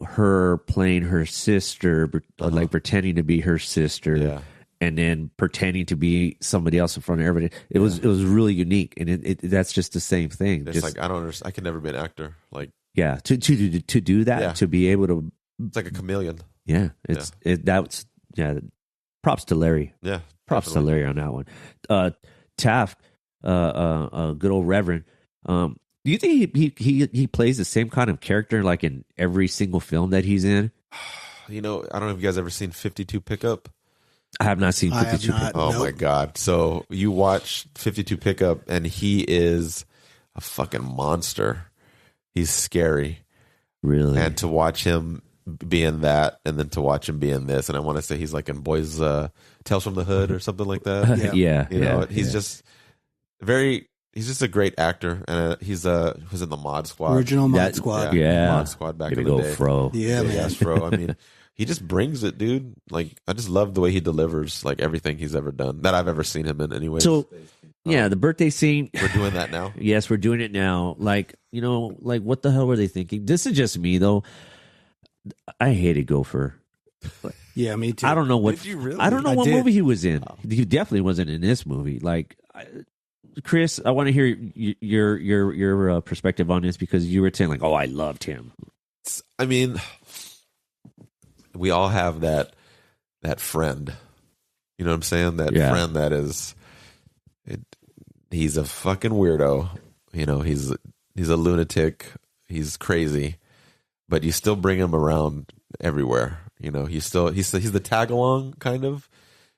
her playing her sister, like pretending to be her sister, and then pretending to be somebody else in front of everybody. It was really unique, and that's just the same thing. It's like, I don't understand. I could never be an actor. Like, yeah, to do that, to be able to, it's like a chameleon. Yeah, props to Larry. Yeah, props to Larry on that one. Taft, good old Reverend. Do you think he plays the same kind of character like in every single film that he's in? I don't know if you guys ever seen 52 Pickup. I have not seen 52 Pickup. Oh my God. So you watch 52 Pickup and he is a fucking monster. He's scary. Really? And to watch him be in that and then to watch him be in this, and I want to say he's like in Boys Tales from the Hood or something like that. He's just a great actor, and he was in the Mod Squad. Original Mod Squad. Mod Squad back in the day. Fro. Yeah, man. Fro. I mean, he just brings it, dude. Like, I just love the way he delivers, like, everything he's ever done, that I've ever seen him in anyway. So, the birthday scene. We're doing that now? Yes, we're doing it now. Like, like, what the hell were they thinking? This is just me, though. I hated Gopher. Yeah, me too. I don't know what. Did you really? I don't know what movie he was in. He definitely wasn't in this movie. Like, Chris, I want to hear your perspective on this, because you were saying like, "Oh, I loved him." I mean, we all have that friend. You know what I'm saying? That friend that is. He's a fucking weirdo. He's a lunatic. He's crazy, but you still bring him around everywhere. He's the tag along kind of.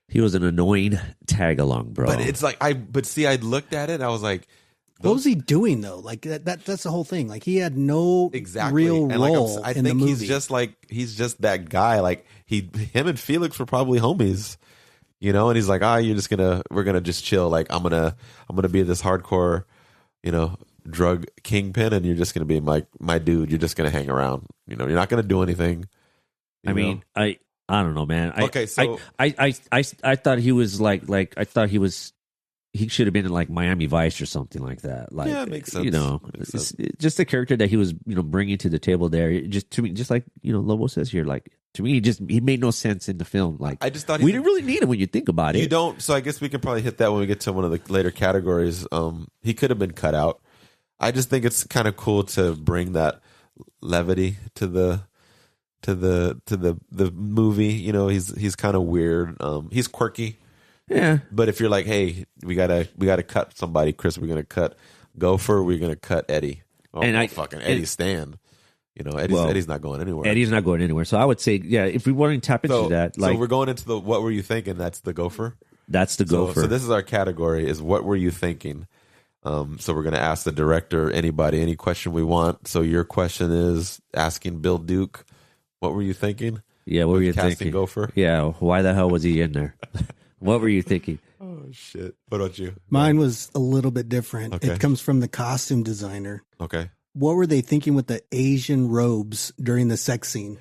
He was an annoying tag along, bro. But it's like I looked at it and I was like, what was he doing though? Like that's the whole thing. Like, he had no real and role I in think the movie. he's just that guy. Like him and Felix were probably homies. you know, and he's like, we're gonna just chill. Like I'm gonna be this hardcore, you know, drug kingpin, and you're just gonna be my dude. You're just gonna hang around. You know, you're not gonna do anything. I mean, I don't know, man. So I thought he was like I thought he should have been in like Miami Vice or something like that. Like, yeah, it makes sense. You know, it's just the character that he was, you know, bringing to the table there. Just to me, just like, you know, Lobo says here, like to me, he made no sense in the film. Like I just thought we didn't really need him when you think about it. You don't. So I guess we can probably hit that when we get to one of the later categories. He could have been cut out. I just think it's kind of cool to bring that levity to the movie. You know, he's kind of weird. He's quirky. Yeah. But if you're like, hey, we gotta cut somebody, Chris, we're gonna cut Gopher, we're gonna cut Eddie. Oh, and fucking Eddie's stand. You know, Eddie's not going anywhere. Eddie's not going anywhere. So I would say, yeah, if we want to tap into that, like, so we're going into the what were you thinking? That's the Gopher. That's the Gopher. So this is our category: is what were you thinking? So we're gonna ask the director, anybody, any question we want. So your question is asking Bill Duke, what were you thinking? Yeah, what were you thinking? Gopher. Yeah, why the hell was he in there? What were you thinking? Oh shit! What about you? Mine was a little bit different. Okay. It comes from the costume designer. Okay. What were they thinking with the Asian robes during the sex scene?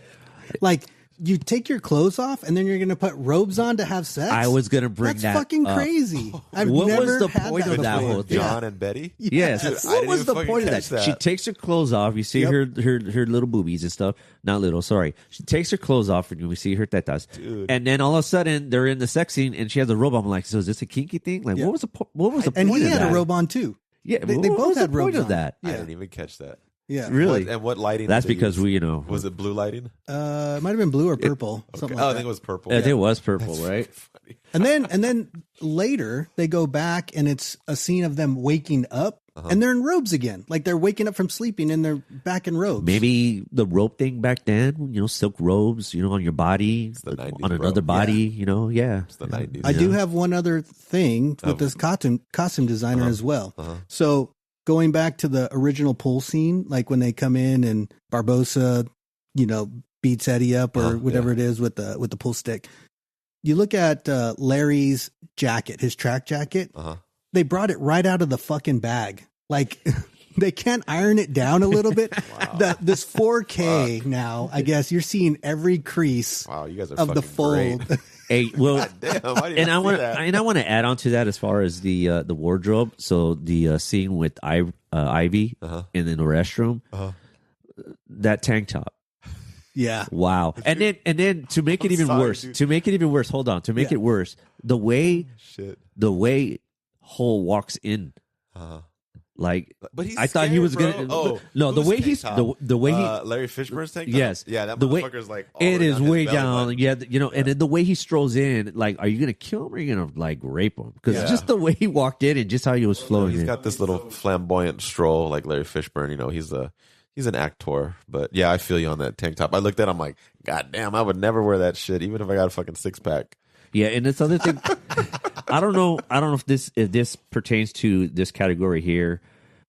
Like, you take your clothes off and then you're going to put robes on to have sex? I was going to bring That's that fucking up. crazy. I've What never was the had point that of that before. whole thing? John and Betty? Yes. What was the point of that? She takes her clothes off. You see her little boobies and stuff. Not little, sorry. She takes her clothes off and we see her tetas. Dude. And then all of a sudden they're in the sex scene and she has a robe on. I'm like, so is this a kinky thing? Like, what was the point And of he that? had a robe on too. Yeah, They what both was had the point robes of on. that? I didn't even catch that. Yeah. Really? And what lighting? That's did they because use? we, you know. Was it blue lighting? It might have been blue or purple. Something like I that. think it was purple. It was purple, right? Funny. And then later they go back and it's a scene of them waking up and they're in robes again. Like they're waking up from sleeping and they're back in robes. Maybe the rope thing back then, you know, silk robes, you know, on your body, the 90s, on another body, you know, yeah. It's the 90s. I do have one other thing with this costume designer as well. So going back to the original pool scene, like when they come in and Barbosa, you know, beats Eddie up or whatever it is with the pool stick. You look at Larry's jacket, his track jacket. They brought it right out of the fucking bag. Like they can't iron it down a little bit. This 4K now, I guess you're seeing every crease you guys are of the fucking fold. great. Hey, well, Damn, and I want to add on to that as far as the wardrobe. So the scene with Ivy in the restroom, that tank top. Yeah. Wow. And then to make it even worse, hold on, to make it worse, the way Hole walks in, like, but he's I thought he was scared, gonna. bro. The way tank he's top? the way he Larry Fishburne's tank top? yes, yeah, that the way motherfucker's like all it the way is down his way belly down. button. Yeah, you know, and then the way he strolls in, like, are you gonna kill him or are you gonna like rape him? Because just the way he walked in and just how he was flowing. He's in. got this little flamboyant stroll like Larry Fishburne. You know, he's an actor. But yeah, I feel you on that tank top. I looked at it, I'm like, God damn, I would never wear that shit, even if I got a fucking six pack. Yeah, and this other thing, I don't know if this pertains to this category here,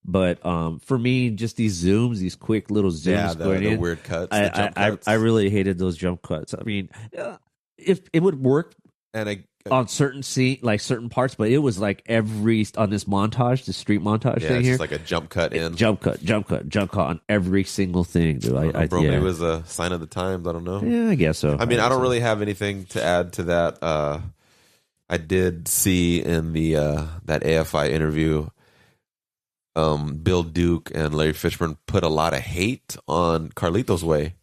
but for me, just these zooms, these quick little zooms going the in, weird cuts. I really hated those jump cuts. I mean, if it would work and on certain certain parts, but it was like on this montage, the street montage thing it's here, just like a jump cut in, jump cut on every single thing, dude. Bro, maybe it was a sign of the times. I don't know. Yeah, I guess so. I mean, I don't really have anything to add to that. I did see in the that AFI interview, Bill Duke and Larry Fishburne put a lot of hate on Carlito's Way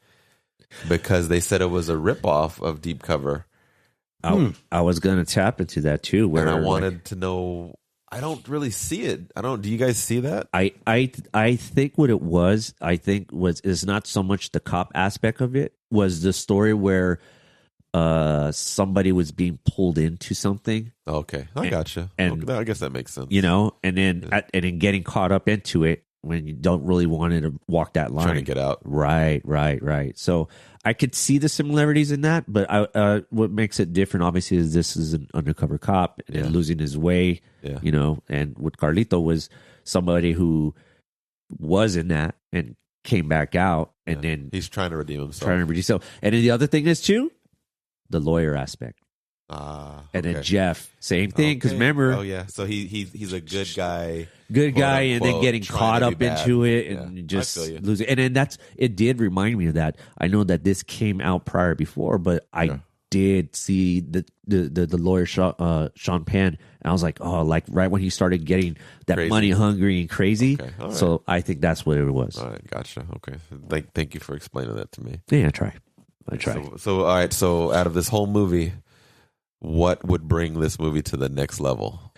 because they said it was a ripoff of Deep Cover. I was going to tap into that too. Where and I wanted to know. I don't really see it. Do you guys see that? I think what it was. Is not so much the cop aspect of it. Was the story where somebody was being pulled into something. Okay, I gotcha. And I guess that makes sense. You know, and then getting caught up into it when you don't really want to walk that line. Trying to get out. Right. So I could see the similarities in that, but what makes it different, obviously, is this is an undercover cop and losing his way. Yeah. You know, and with Carlito was somebody who was in that and came back out, and then he's trying to redeem himself. And then the other thing is too, the lawyer aspect. And then Jeff, same thing. Because remember, oh yeah, so he's a good guy, and then getting caught up into it and just losing. And then it did remind me of that. I know that this came out prior before, but I did see the lawyer Sean Penn, and I was like, oh, like right when he started getting that money hungry and crazy. Okay. Right. So I think that's what it was. All right, gotcha. Okay, thank you for explaining that to me. Yeah, I try. So all right, so out of this whole movie, what would bring this movie to the next level?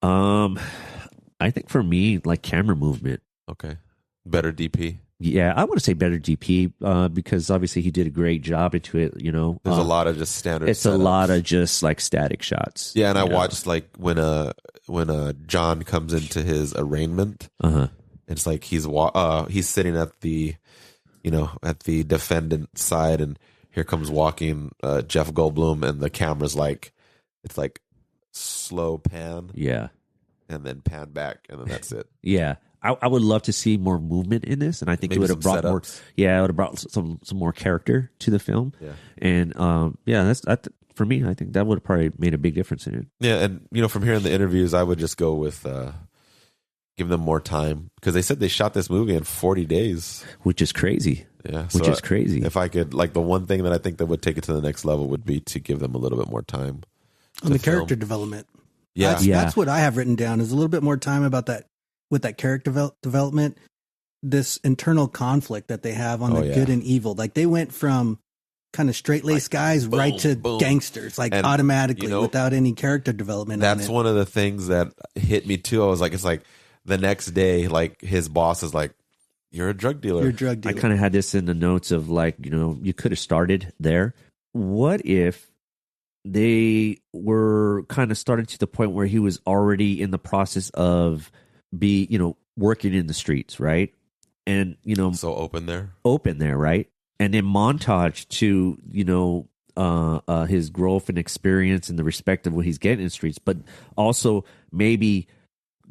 I think for me, like camera movement. Okay, better DP. Yeah, I want to say better DP because obviously he did a great job into it. You know, there's a lot of just standard. It's setups. A lot of just like static shots. Yeah, and I watched like when John comes into his arraignment. It's like he's sitting at the defendant side, and here comes walking Jeff Goldblum, and the camera's like, it's like slow pan, and then pan back, and then that's it. Yeah. I would love to see more movement in this, and I think it would have brought more. Yeah, it would have brought some more character to the film. Yeah, and that's for me. I think that would have probably made a big difference in it. Yeah, and from hearing the interviews, I would just go with give them more time because they said they shot this movie in 40 days, which is crazy. Yeah, which is crazy. If I could, like, the one thing that I think that would take it to the next level would be to give them a little bit more time on the character development. Yeah, that's what I have written down is a little bit more time about that. With that character development, this internal conflict that they have on the good and evil. Like they went from kind of straight-laced guys right to gangsters, like and, automatically without any character development. That's one of the things that hit me too. I was like, it's like the next day, like his boss is like, you're a drug dealer. You're a drug dealer. I kind of had this in the notes of like, you could have started there. What if they were kind of started to the point where he was already in the process of working in the streets, right? And so open there, right? And then montage to his growth and experience and the respect of what he's getting in the streets, but also maybe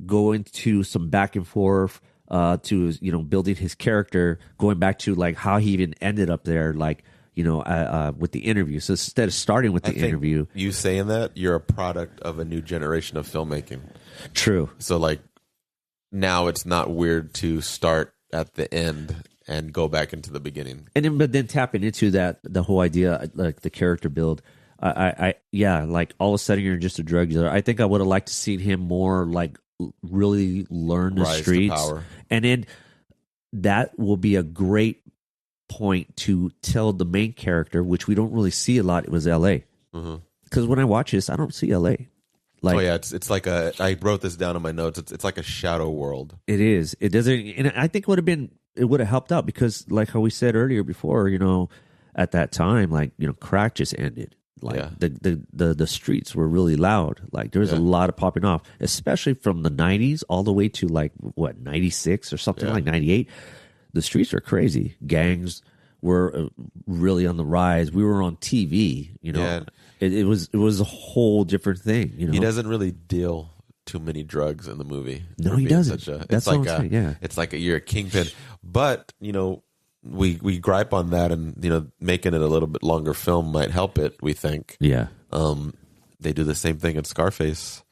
go into some back and forth to building his character, going back to like how he even ended up there, like with the interview. So instead of starting with the interview, you saying that you're a product of a new generation of filmmaking. True. So like. Now it's not weird to start at the end and go back into the beginning, but then tapping into the whole idea, like the character build. Like all of a sudden you're just a drug dealer. I think I would have liked to see him more like really learn the streets, and then that will be a great point to tell the main character, which we don't really see a lot. It was L.A. Because when I watch this, I don't see L.A. Like, it's like I wrote this down in my notes. It's like a shadow world. It is. It doesn't, and I think it would have helped out because, like how we said earlier before, at that time, like crack just ended. Like the streets were really loud. Like there was a lot of popping off, especially from the 90s all the way to like 96 or something like 98. The streets were crazy. Gangs were really on the rise. We were on TV. It was a whole different thing. He doesn't really deal too many drugs in the movie. No, he doesn't. It's like you're a kingpin. But we gripe on that, and making it a little bit longer film might help it. We think. Yeah. They do the same thing in Scarface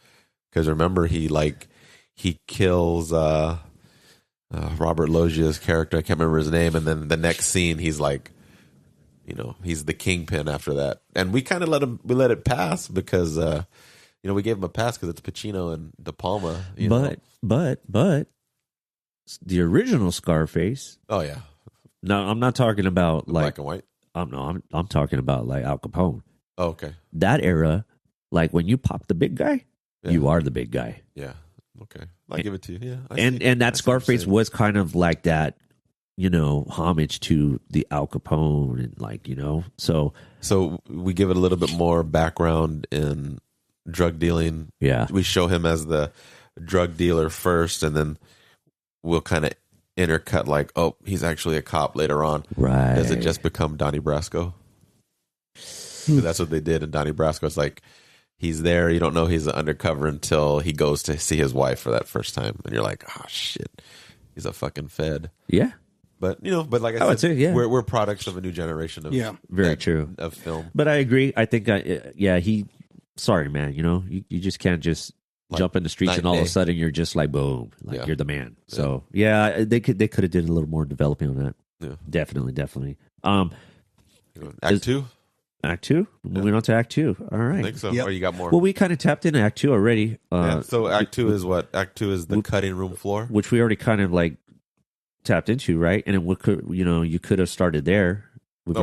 because remember he kills Robert Loggia's character. I can't remember his name, and then the next scene he's like. He's the kingpin after that, and we kind of let it pass because we gave him a pass because it's Pacino and De Palma. But the original Scarface. Oh yeah. No, I'm not talking about like black and white. I'm talking about like Al Capone. Oh, okay. That era, like when you pop the big guy, you are the big guy. Yeah. Okay. I'll give it to you. Yeah. And that Scarface was kind of like that. Homage to the Al Capone and so we give it a little bit more background in drug dealing. Yeah. We show him as the drug dealer first, and then we'll kind of intercut like, oh, he's actually a cop later on. Right. Does it just become Donnie Brasco? That's what they did in Donnie Brasco. It's like he's there, you don't know he's undercover until he goes to see his wife for that first time, and you're like, oh shit, he's a fucking fed. Yeah. But like I I would said, say, yeah. we're products of a new generation of very true of film. But I agree. I think he. Sorry, man. You just can't just jump in the streets and all of a sudden you're just like boom, like you're the man. So they could have did a little more developing on that. Yeah, definitely. Act 2. Act 2. Moving on to Act 2. All right. I think so. Or you got more? Well, we kind of tapped into Act 2 already. So Act 2 is what? Act 2 is the cutting room floor, which we already kind of like tapped into, right? And then you could have started there.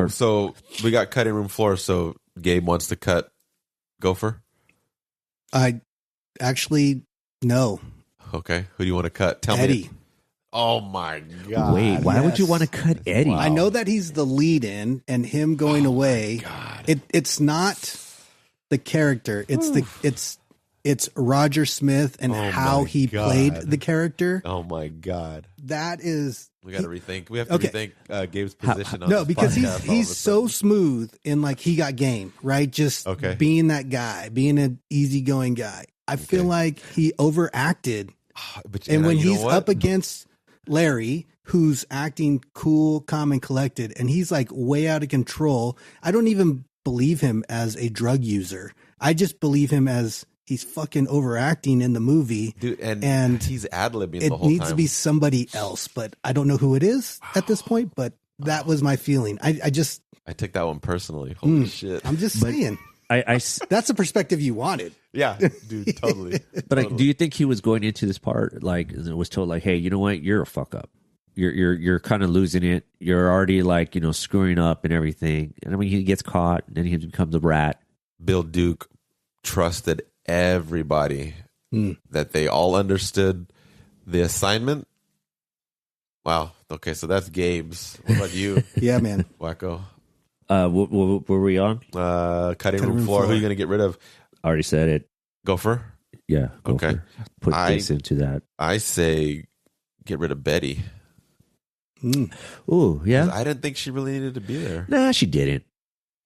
So we got cutting room floor. So Gabe wants to cut Gopher. I actually no. Okay, who do you want to cut? Tell Eddie. me. Oh my God! Wait, why would you want to cut Eddie? Wow. I know that he's the lead-in, and him going away. It's not the character. It's Roger Smith and how he played the character. Oh my God! That is. We got to rethink. We have to rethink Gabe's position. On no, this because podcast he's so smooth in like he got game, right? Just being that guy, being an easygoing guy. I feel like he overacted, and when he's up against Larry, who's acting cool, calm, and collected, and he's like way out of control. I don't even believe him as a drug user. I just believe him as he's fucking overacting in the movie. Dude, and he's ad-libbing the whole time. It needs to be somebody else, but I don't know who it is at this point, but that was my feeling. I took that one personally. Holy shit. I'm just saying. That's the perspective you wanted. Yeah, dude, totally. But do you think he was going into this part like was told like, hey, you know what, you're a fuck up. You're kind of losing it. You're already like screwing up and everything. And I mean, he gets caught, and then he becomes a rat. Bill Duke trusted everybody that they all understood the assignment. Wow. Okay, so that's Gabe's. What about you? Yeah, man. Wackoe. What were we on? Cutting room floor. Who are you going to get rid of? I already said it. Gopher? Yeah. Gopher. Okay. Put this into that. I say get rid of Betty. Oh, yeah. I didn't think she really needed to be there. Nah, she didn't.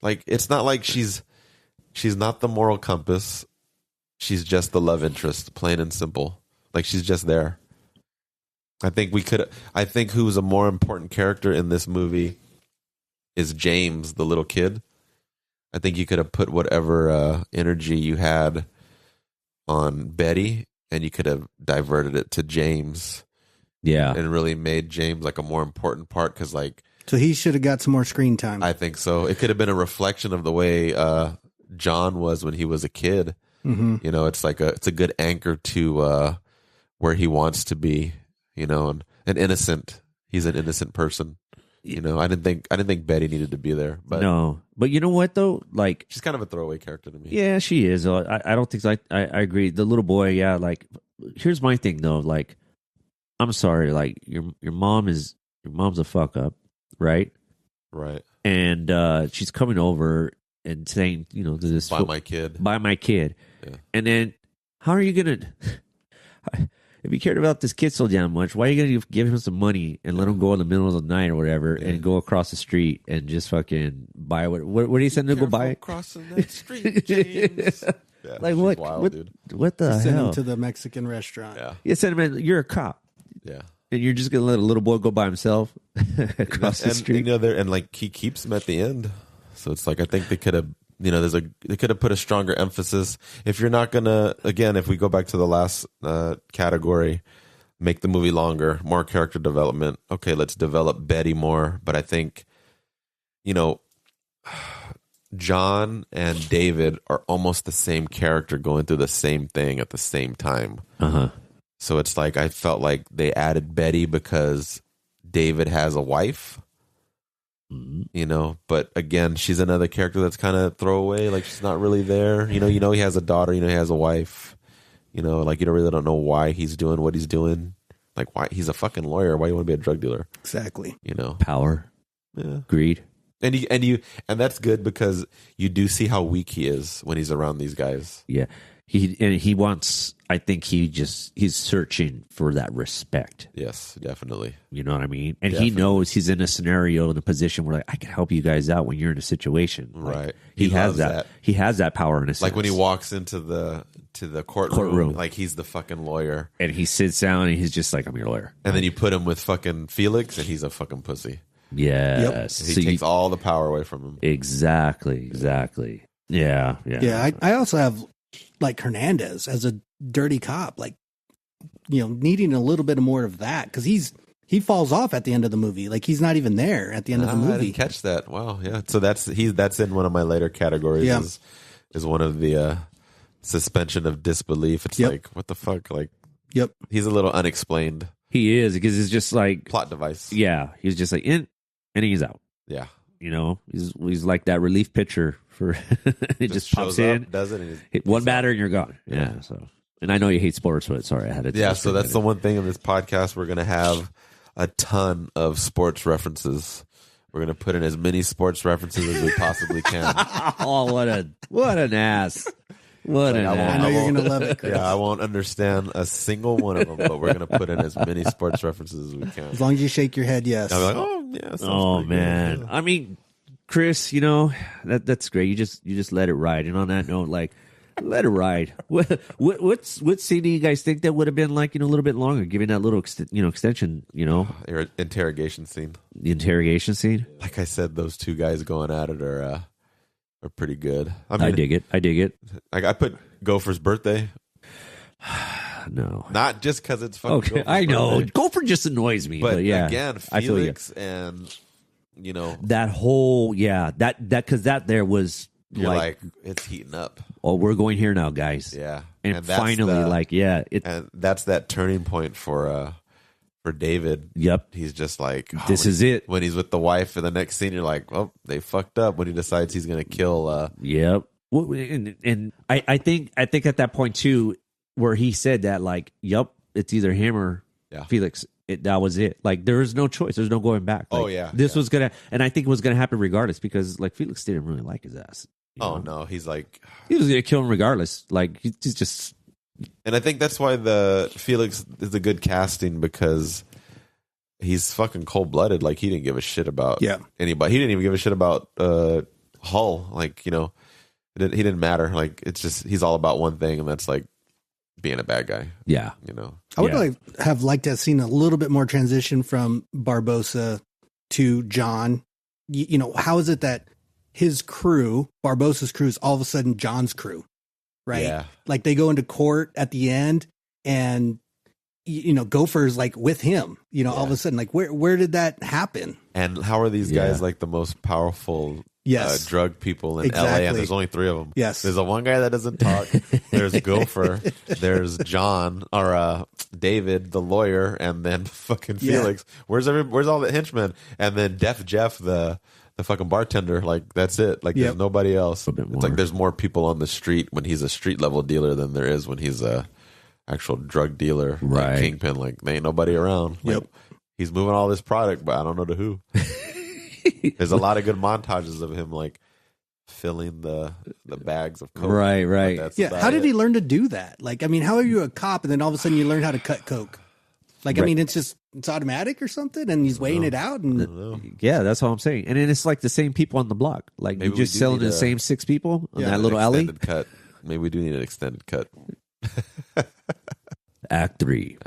Like, it's not like she's not the moral compass. She's just the love interest, plain and simple. Like, she's just there. I think who's a more important character in this movie is James, the little kid. I think you could have put whatever energy you had on Betty, and you could have diverted it to James. Yeah. And really made James like a more important part, because like... So he should have got some more screen time. I think so. It could have been a reflection of the way John was when he was a kid. Mm-hmm. It's like it's a good anchor to where he wants to be, and an innocent. He's an innocent person. I didn't think Betty needed to be there. But no. But you know what though? Like, she's kind of a throwaway character to me. Yeah, she is. I don't think so. I agree. The little boy, yeah, like here's my thing though, like I'm sorry, like your mom's a fuck up, right? Right. And she's coming over and saying, this buy my kid. Yeah. And then how are you gonna if you cared about this kid so damn much, why are you going to give him some money and let him go in the middle of the night or whatever and go across the street and just fucking buy what are you sending to go buy? Crossing that street, James. Yeah, like what? Wild, what the hell? Send him to the Mexican restaurant. Yeah. You send him. You're a cop. Yeah. And you're just going to let a little boy go by himself across the street. And like he keeps him at the end. So it's like I think they could have. They could have put a stronger emphasis. If you're not gonna, again, if we go back to the last category, make the movie longer, more character development. Okay, let's develop Betty more. But I think, John and David are almost the same character going through the same thing at the same time. So it's like I felt like they added Betty because David has a wife. But again, she's another character that's kind of throwaway. Like she's not really there. He has a daughter. He has a wife. Like you really don't know why he's doing what he's doing. Like why he's a fucking lawyer. Why you want to be a drug dealer? Exactly. Power, greed. And that's good because you do see how weak he is when he's around these guys. Yeah. He wants, I think he's searching for that respect. Yes, definitely. You know what I mean? And Definitely. he knows he's in a scenario, in a position where, like, I can help you guys out when you're in a situation. Like, Right. He has loves that. He has that power in a sense. Like when he walks into the courtroom, like he's the fucking lawyer. And he sits down and he's just like, I'm your lawyer. And then you put him with fucking Felix and he's a fucking pussy. Yes. He So takes all the power away from him. Exactly. Yeah. Yeah, I also have like Hernandez as a dirty cop, like, needing a little bit more of that, because he falls off at the end of the movie. Like, he's not even there at the end of the movie. I didn't catch that. Wow, yeah. So that's in one of my later categories. Yeah. Is one of the suspension of disbelief. It's like, what the fuck? Like, he's a little unexplained. He is, because it's just like plot device. Yeah, he's just like in and he's out. Yeah. He's like that relief pitcher for it just pops in, does it? Hit one batter and you're gone. Yeah. So, and I know you hate sports, but sorry, I had it. Yeah. So that's the one thing in this podcast, we're gonna have a ton of sports references. We're gonna put in as many sports references as we possibly can. Oh, what an ass! What an ass! I know you're gonna love it, Chris. Yeah, I won't understand a single one of them, but we're gonna put in as many sports references as we can. As long as you shake your head, yes. I'm like, oh yeah. Oh man, good. I mean, Chris, that's great. You just let it ride. And on that note, like, let it ride. What scene do you guys think that would have been like, a little bit longer, giving that little extension? Interrogation scene. The interrogation scene. Like I said, those two guys going at it are pretty good. I mean, I dig it. Like, I put Gopher's birthday. No, not just because it's fucking. Okay, Gopher's I know. birthday. Gopher just annoys me, but yeah, again, I feel you. Felix and that whole that because that there was you're like it's heating up. Oh, we're going here now, guys. Yeah, and finally, and that's that turning point for David. Yep, he's just like, this is it. When he's with the wife in the next scene, you're like, oh, they fucked up. When he decides he's gonna kill. Yep. Well, and I think at that point too, where he said that, like, yep, it's either him or Felix. That was it. Like, there is no choice. There's no going back. Like, this was gonna, and I think it was gonna happen regardless, because like Felix didn't really like his ass. Oh no, he's like, he was gonna kill him regardless. Like, he's just. And I think that's why the Felix is a good casting, because he's fucking cold blooded. Like, he didn't give a shit about anybody. He didn't even give a shit about Hull. Like, he didn't matter. Like, it's just he's all about one thing, and that's like being a bad guy. Yeah, I would have liked to have seen a little bit more transition from Barbosa to John. How is it that his crew, Barbosa's crew, is all of a sudden John's crew, right? Yeah. Like, they go into court at the end, and Gopher's like with him. All of a sudden, like, where did that happen? And how are these guys like the most powerful? Yes. Drug people in LA, and there's only 3 of them. Yes. There's a one guy that doesn't talk. There's Gopher. There's John or David, the lawyer, and then fucking Felix. Where's all the henchmen? And then Deaf Jeff, the fucking bartender. Like, that's it. Like, there's nobody else. It's like there's more people on the street when he's a street level dealer than there is when he's a actual drug dealer, like kingpin. Like, there ain't nobody around. Like, he's moving all this product, but I don't know to who. There's a lot of good montages of him like filling the bags of coke. Right. How did he learn to do that? Like, I mean, how are you a cop and then all of a sudden you learn how to cut coke? Like, I mean, it's automatic or something, and he's weighing it out. And yeah, that's what I'm saying. And then it's like the same people on the block. Like, maybe you just selling the same 6 people in that little alley. Cut. Maybe we do need an extended cut. Act 3.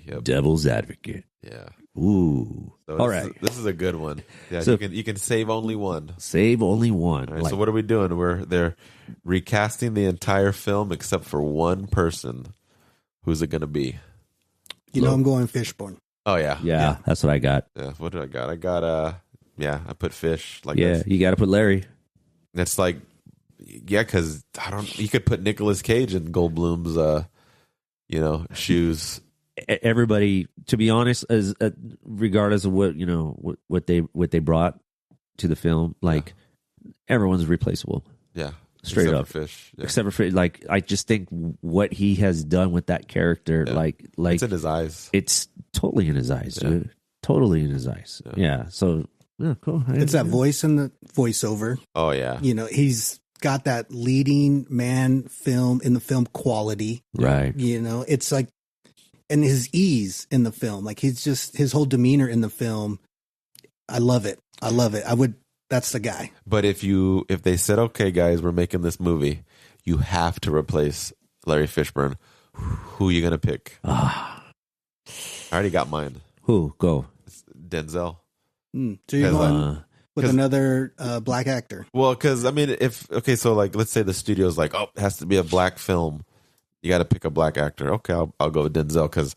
Yep. Devil's Advocate. Yeah. Ooh. So all right. This is a good one. Yeah. So, you can save only one. Save only one. All right, so what are we doing? They're recasting the entire film except for one person. Who's it going to be? I'm going Fishburne. Oh yeah. Yeah. That's what I got. Yeah. What did I got? I got I put Fish. Like, you got to put Larry. That's like, because you could put Nicolas Cage in Goldblum's shoes. Everybody, to be honest, as regardless of what they brought to the film, like, everyone's replaceable. Yeah, straight except up. For Fish. Yeah. Except for Fish, like, I just think what he has done with that character, like it's in his eyes. It's totally in his eyes, dude. Totally in his eyes. Yeah. So Yeah, cool. It's that voice in the voiceover. Oh yeah. You know, he's got that leading man in the film quality. Right. You know, it's like, and his ease in the film, like his whole demeanor in the film. I love it. That's the guy. But if they said, okay, guys, we're making this movie, you have to replace Larry Fishburne. Who are you going to pick? I already got mine. Who? Go. It's Denzel. So you're going with another black actor. Well, because, I mean, so like, let's say the studio's like, oh, it has to be a black film. You got to pick a black actor. Okay, I'll go with Denzel because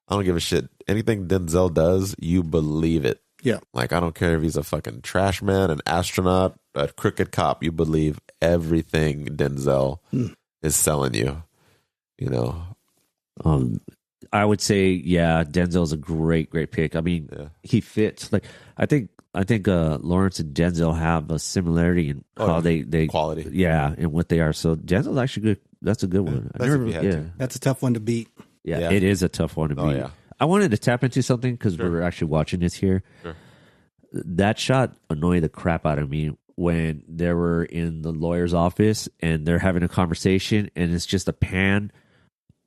I don't give a shit. Anything Denzel does, you believe it. Yeah. Like, I don't care if he's a fucking trash man, an astronaut, a crooked cop. You believe everything Denzel is selling you, you know? I would say, yeah, Denzel's a great pick. I mean, he fits. Like, I think Lawrence and Denzel have a similarity in how they quality. Yeah, and what they are. So Denzel's actually good. That's a good one. That's a tough one to beat. Yeah, it is a tough one to beat. Oh, yeah. I wanted to tap into something because we're actually watching this here. Sure. That shot annoyed the crap out of me when they were in the lawyer's office and they're having a conversation and it's just a pan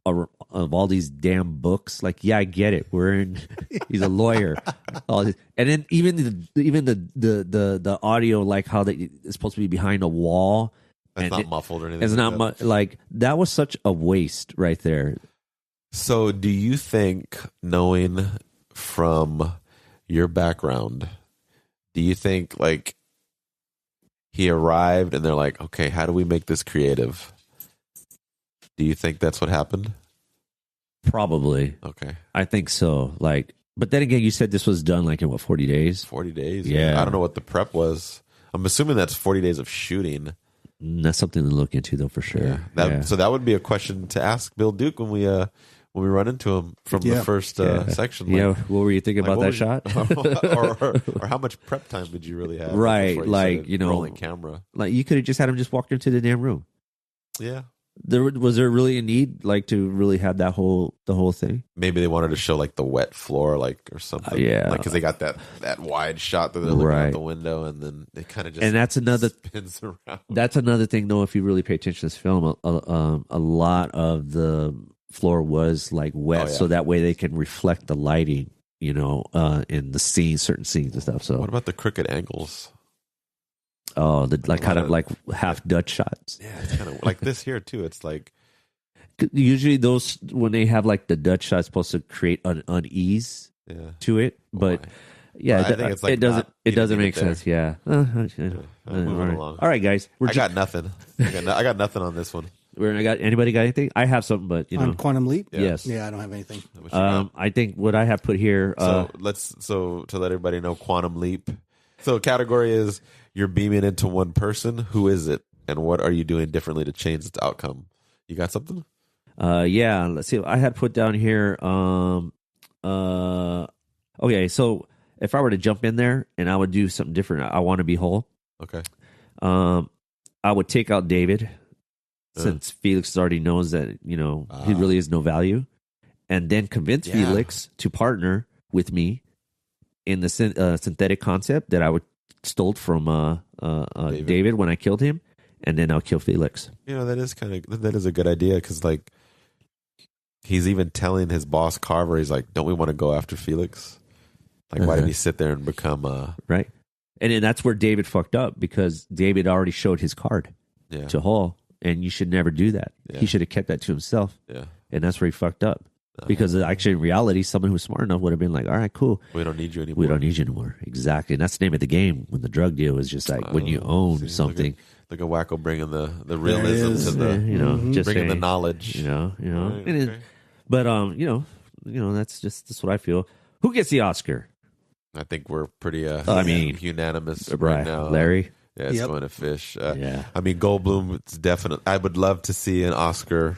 of all these damn books. Like, yeah, I get it. He's a lawyer. And then even the audio, like how it's supposed to be behind a wall. It's not muffled or anything. It's not like that was such a waste right there. So do you think, knowing from your background, do you think like he arrived and they're like, okay, how do we make this creative? Do you think that's what happened? Probably. Okay. I think so. Like, but then again, you said this was done like in 40 days? 40 days. Yeah. I don't know what the prep was. I'm assuming that's 40 days of shooting. That's something to look into though, for sure. So that would be a question to ask Bill Duke when we run into him from the first section. Like, what were you thinking about that shot? or how much prep time did you really have? Right. You like, rolling camera. Like you could have just had him just walk into the damn room. Yeah. Was there really a need like to really have the whole thing? Maybe they wanted to show like the wet floor, like, or something. Yeah. Like, cause they got that wide shot that they're looking out the window and then they kind of just, and that's another, spins around. That's another thing though. If you really pay attention to this film, a lot of the floor was like wet, so that way they can reflect the lighting, you know, in the scenes, certain scenes and stuff. So what about the crooked angles? Oh, kind of like half Dutch shots. Yeah, it's kind of like this here too. It's like usually those when they have like the Dutch shots, supposed to create an unease to it, but yeah, I think it's like it doesn't make sense. Yeah. Moving along. All right, guys. I got nothing. I got nothing on this one. Anybody got anything? I have something, but on Quantum Leap. Yes. Yeah, I don't have anything. I think what I have put here. So to let everybody know, Quantum Leap. So category is you're beaming into one person. Who is it, and what are you doing differently to change its outcome? You got something? Yeah. Let's see. I had put down here. Okay, so if I were to jump in there and I would do something different, I want to be whole. Okay. I would take out David. Since Felix already knows that, you know, he really is no value, and then convince Felix to partner with me in the synthetic concept that I would stole from David when I killed him, and then I'll kill Felix. You know, that is a good idea because like he's even telling his boss Carver, he's like, "Don't we want to go after Felix? Like, why did he sit there and become right?" And then that's where David fucked up because David already showed his card to Hall. And you should never do that. Yeah. He should have kept that to himself. Yeah. And that's where he fucked up. Because actually, in reality, someone who was smart enough would have been like, all right, cool. We don't need you anymore. We don't need you anymore. Exactly. And that's the name of the game when the drug deal is just like when you own something. Look at Wackoe bringing the realism to the, you know, just bringing saying, the knowledge. You know. Right, okay. But, you know, that's what I feel. Who gets the Oscar? I think we're pretty unanimous right now. Larry? Yeah, it's going to Fish. I mean, Goldblum, it's definitely. I would love to see an Oscar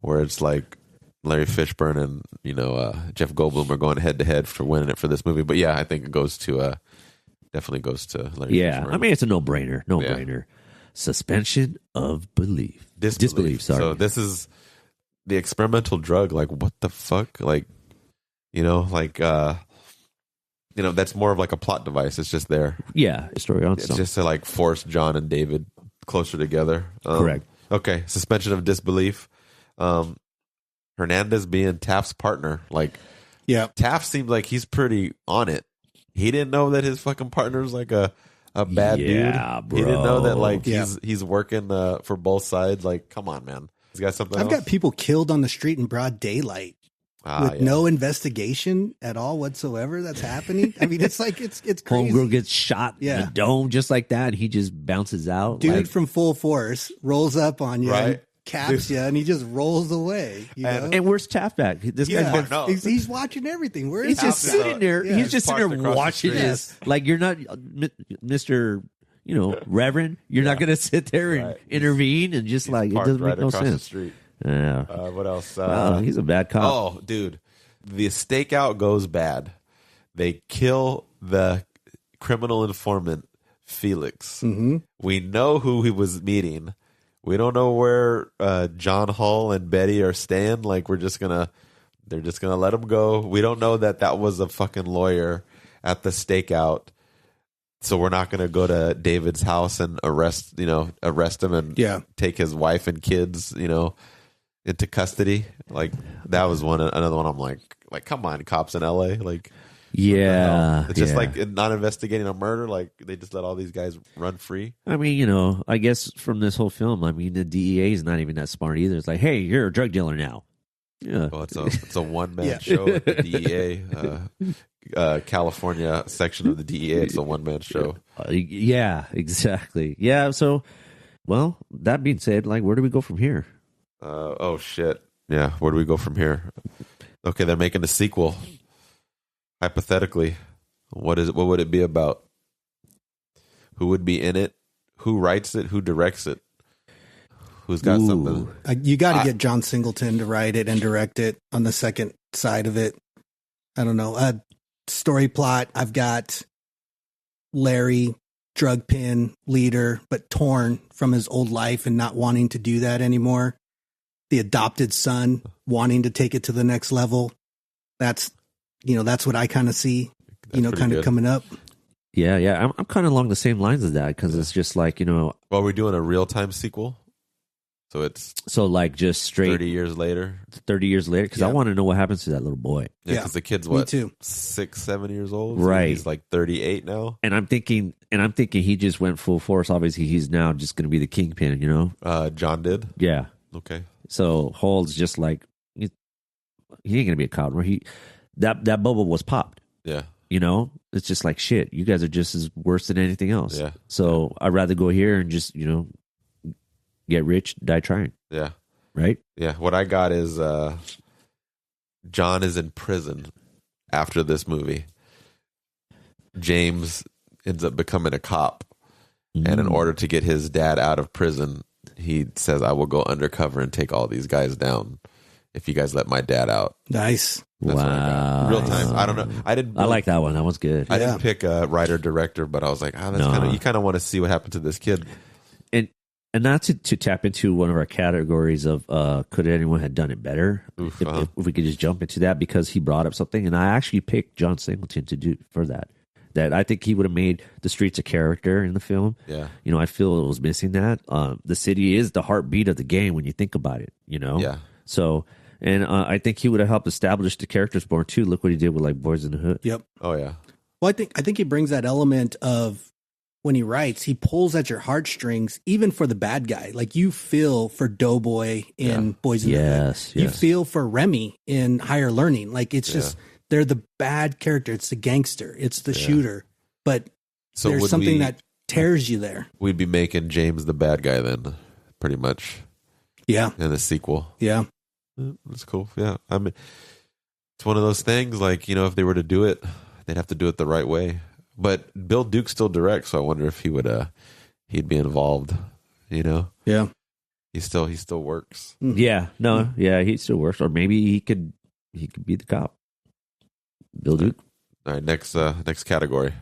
where it's like Larry Fishburne and, you know, Jeff Goldblum are going head to head for winning it for this movie. But yeah, I think it goes to definitely goes to Larry Fishburne. I mean, it's a no-brainer. Suspension of belief. Disbelief. Sorry. So this is the experimental drug. Like, what the fuck? Like, you know, like that's more of like a plot device. It's just there. Yeah, story on It's stuff. just to like force John and David closer together. Correct. Okay, suspension of disbelief. Hernandez being Taft's partner. Like, Taft seems like he's pretty on it. He didn't know that his fucking partner's like a bad dude. Bro. He didn't know that like he's working for both sides. Like, come on, man. He's got something I've else? got people killed on the street in broad daylight with no investigation at all whatsoever that's happening. I mean, it's like it's crazy. Homegirl gets shot in the dome just like that, and he just bounces out. Dude from Full Force rolls up on you, Right. and caps you, and he just rolls away. You know? And where's Taft back? This guy's been, he's watching everything. Where he's is just Taft sitting at? there. Yeah. He's just sitting parked there across the watching street. this. Like, you're not Mr. Reverend. You're not going to sit there and intervene and just like, it Parked doesn't right make no across sense. the street. Yeah. What else? He's a bad cop. Oh, dude. The stakeout goes bad. They kill the criminal informant, Felix. Mm-hmm. We know who he was meeting. We don't know where John Hull and Betty are staying. Like, they're just gonna let him go. We don't know that was a fucking lawyer at the stakeout. So we're not gonna go to David's house and arrest him and take his wife and kids, into custody. Like, that was another one. I'm like, come on, cops in LA. Like, Yeah. it's just like not investigating a murder. Like, they just let all these guys run free. I mean, I guess from this whole film, I mean, the DEA is not even that smart either. It's like, hey, you're a drug dealer now. Yeah. Well, it's a one man show at the DEA, California section of the DEA. It's a one man show. Yeah, exactly. Yeah. So, well, that being said, like, where do we go from here? Oh shit. Yeah. Where do we go from here? Okay, they're making a sequel. Hypothetically, what would it be about? Who would be in it? Who writes it? Who directs it? Who's got something? You got to get John Singleton to write it and direct it on the second side of it. I don't know. Story plot. I've got Larry, drug pin leader, but torn from his old life and not wanting to do that anymore. The adopted son wanting to take it to the next level. That's what I kind of see, kind of good. coming up. Yeah. I'm kind of along the same lines as that, because it's just like, Well, we're doing a real time sequel. So like just straight 30 years later. 30 years later, because I want to know what happens to that little boy. Yeah, because the kid's Me too. 6, 7 years old. Right. So he's like 38 now. And I'm thinking he just went full force. Obviously, he's now just going to be the kingpin. John did. Yeah. Okay. So Hull's just like he ain't gonna be a cop. That bubble was popped. Yeah. It's just like, shit. You guys are just as worse than anything else. Yeah. So I'd rather go here and just get rich, die trying. Yeah. Right. Yeah. What I got is John is in prison after this movie. James ends up becoming a cop, and in order to get his dad out of prison, he says, "I will go undercover and take all these guys down if you guys let my dad out." Nice. That's what I got. Real time. I don't know. I like that one. That one's good. I didn't pick a writer director, but I was like, you kind of want to see what happened to this kid. And not to tap into one of our categories of could anyone have done it better? Oof, if we could just jump into that, because he brought up something, and I actually picked John Singleton to do for that. That I think he would have made the streets a character in the film. Yeah. I feel it was missing that. The city is the heartbeat of the game when you think about it, Yeah. So, and I think he would have helped establish the characters more too. Look what he did with like Boys in the Hood. Yep. Oh yeah. Well, I think he brings that element of, when he writes, he pulls at your heartstrings, even for the bad guy. Like, you feel for Doughboy in Boys in the Hood. You feel for Remy in Higher Learning. Like, it's just, they're the bad character. It's the gangster. It's the shooter. But there's something that tears you there. We'd be making James the bad guy then, pretty much. Yeah. In the sequel. Yeah. That's cool. Yeah. I mean, it's one of those things, like, if they were to do it, they'd have to do it the right way. But Bill Duke still directs, so I wonder if he'd be involved. Yeah. He still works. Yeah. No. Yeah. He still works, or maybe he could be the cop. Bill Duke. All right. Next category.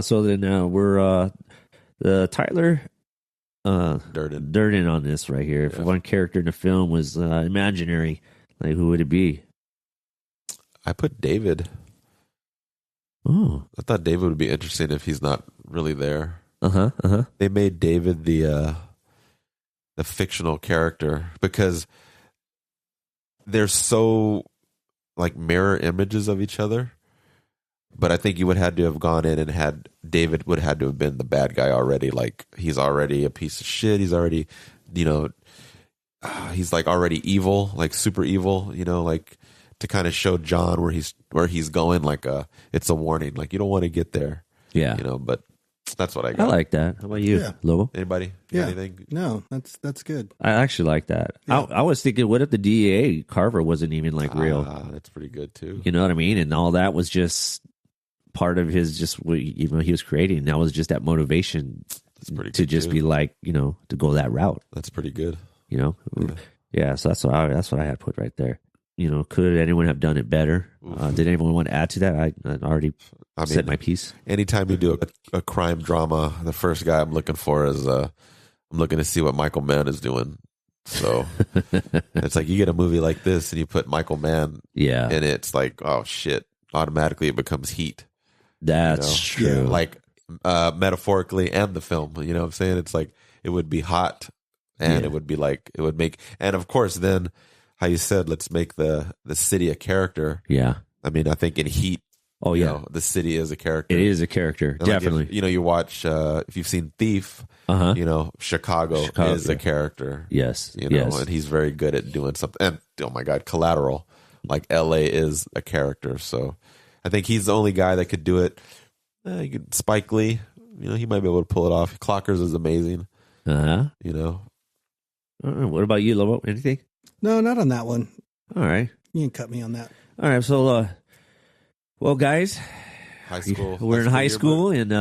So then we're the Tyler Durden on this right here. If one character in the film was imaginary, like, who would it be? I put David. Oh, I thought David would be interesting if he's not really there. Uh-huh. They made David the fictional character because they're so like mirror images of each other. But I think you would have to have gone in and had David would have to have been the bad guy already. Like he's already a piece of shit. He's already, he's like already evil, like super evil. Like to kind of show John where he's going. Like it's a warning. Like you don't want to get there. Yeah. But that's what I got. I like that. How about you, Lobo? Anybody? Yeah. Anything? No, that's good. I actually like that. Yeah. I was thinking, what if the DEA Carver wasn't even like real? That's pretty good too. You know what I mean? And all that was just part of his even he was creating. That was just that motivation to just be like, to go that route. That's pretty good. Yeah. So that's what I had put right there. Could anyone have done it better? Did anyone want to add to that? I already said my piece. Anytime you do a crime drama, the first guy I'm looking for is I'm looking to see what Michael Mann is doing. So it's like you get a movie like this and you put Michael Mann in it, it's like, oh shit, automatically it becomes Heat. That's true. Like metaphorically and the film, you know what I'm saying? It's like it would be hot and it would be like it would make, and of course then how you said, let's make the city a character. Yeah. I mean, I think in Heat, the city is a character. It is a character, and definitely. Like if, you watch if you've seen Thief, Chicago is a character. Yes, and he's very good at doing something. And oh my God, Collateral, like L.A. is a character. So I think he's the only guy that could do it. Spike Lee, he might be able to pull it off. Clockers is amazing. What about you, Lobo? Anything? No, not on that one. All right. You can cut me on that. All right. So, well, guys, high school. We're in high school, and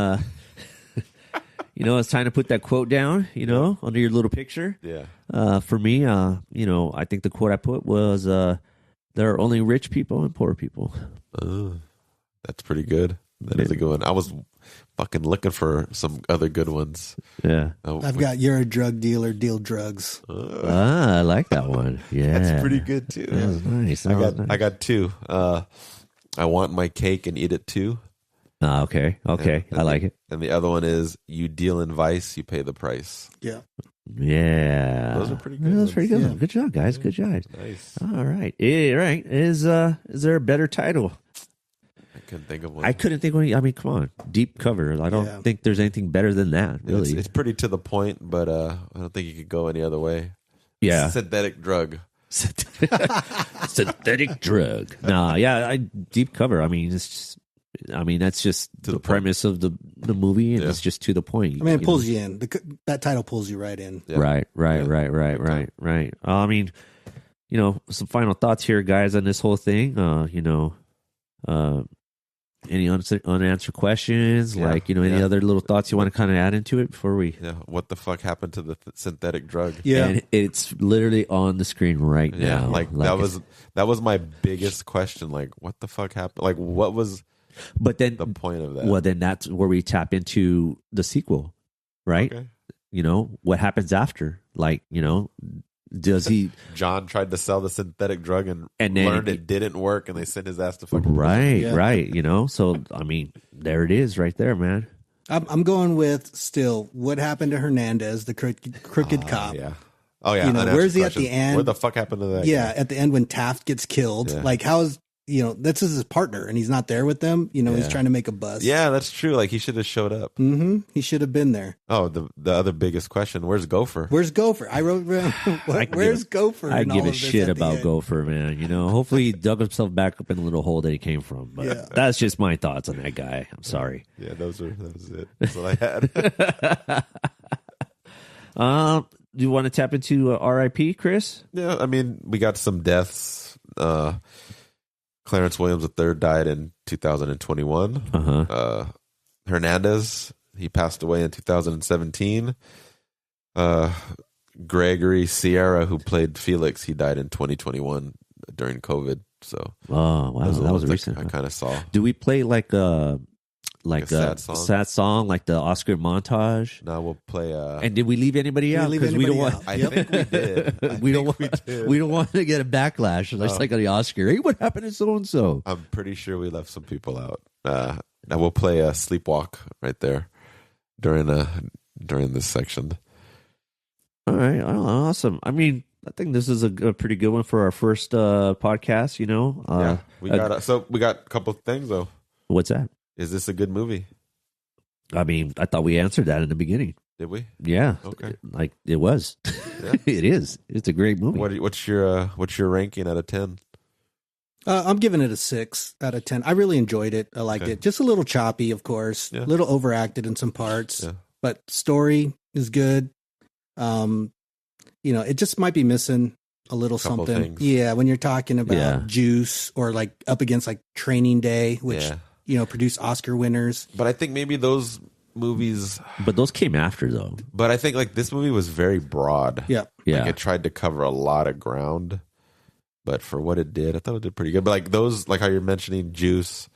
it's time to put that quote down. Under your little picture. Yeah. For me, I think the quote I put was, "There are only rich people and poor people." That's pretty good. That is a good one. I was fucking looking for some other good ones. Yeah. I've got "You're a drug dealer, deal drugs." I like that one. Yeah. That's pretty good too. That was nice. I got two. I want my cake and eat it too. Okay. I like it. And the other one is, you deal in vice, you pay the price. Yeah. Yeah. Those are pretty good. That's pretty good. Yeah. Good job, guys. Good job. Nice. All right. Right. Is there a better title? I couldn't think of one. I couldn't think of any. I mean, come on. Deep cover. I don't think there's anything better than that, really. It's pretty to the point, but I don't think you could go any other way. Yeah. Synthetic drug. Synthetic drug. Nah, yeah, deep cover. I mean, it's just, that's just the premise of the movie, and it's just to the point. I mean, it pulls you in. That title pulls you right in. Yeah. Right. I mean, some final thoughts here, guys, on this whole thing. Any unanswered questions? Any other little thoughts you want to kind of add into it before we? Yeah. What the fuck happened to the synthetic drug? Yeah. And it's literally on the screen right now. That was my biggest question. Like, what the fuck happened? Like, what was? But then the point of that? Well, then that's where we tap into the sequel, right? Okay. What happens after? Does he? John tried to sell the synthetic drug and learned it didn't work, and they sent his ass to fucking prison. Right. So I mean, there it is, right there, man. I'm going with still what happened to Hernandez, the crooked cop. Yeah. Oh yeah. Where's he at the end? Where the fuck happened to that? Yeah, at the end when Taft gets killed. Yeah. Like, how is this is his partner, and he's not there with them. He's trying to make a buzz. Yeah, that's true. Like, he should have showed up. Mm-hmm. He should have been there. Oh, the other biggest question: where's Gopher? Where's Gopher? I wrote. Where's Gopher? I give a shit about Gopher, man. Hopefully he dug himself back up in the little hole that he came from. But that's just my thoughts on that guy. I'm sorry. Yeah, that was it. That's what I had. Do you want to tap into R.I.P., Chris? Yeah, I mean, we got some deaths. Clarence Williams III died in 2021. Hernandez, he passed away in 2017. Gregory Sierra, who played Felix, he died in 2021 during COVID. So, oh wow, that was recent. I kind of saw. Do we play like a sad song, like the Oscar montage? No, we'll play. And did we leave anybody out? Because we don't want. I think we did. We don't want to get a backlash. It's like on the Oscar. Hey, what happened to so and so? I'm pretty sure we left some people out. I will play a Sleepwalk right there during this section. All right, awesome. I mean, I think this is a pretty good one for our first podcast. Yeah, we got a couple of things though. What's that? Is this a good movie? I mean, I thought we answered that in the beginning. Did we? Yeah. Okay. Like it was. Yeah. It is. It's a great movie. What's your ranking out of 10? I'm giving it a 6 out of 10. I really enjoyed it. I liked it. Just a little choppy, of course. A little overacted in some parts, but story is good. It just might be missing a little something. Things. Yeah, when you're talking about Juice or like up against like Training Day, which produced Oscar winners. But I think maybe those movies, but those came after though. But I think like this movie was very broad. Yeah. Like it tried to cover a lot of ground, but for what it did, I thought it did pretty good. But like those, like how you're mentioning Juice,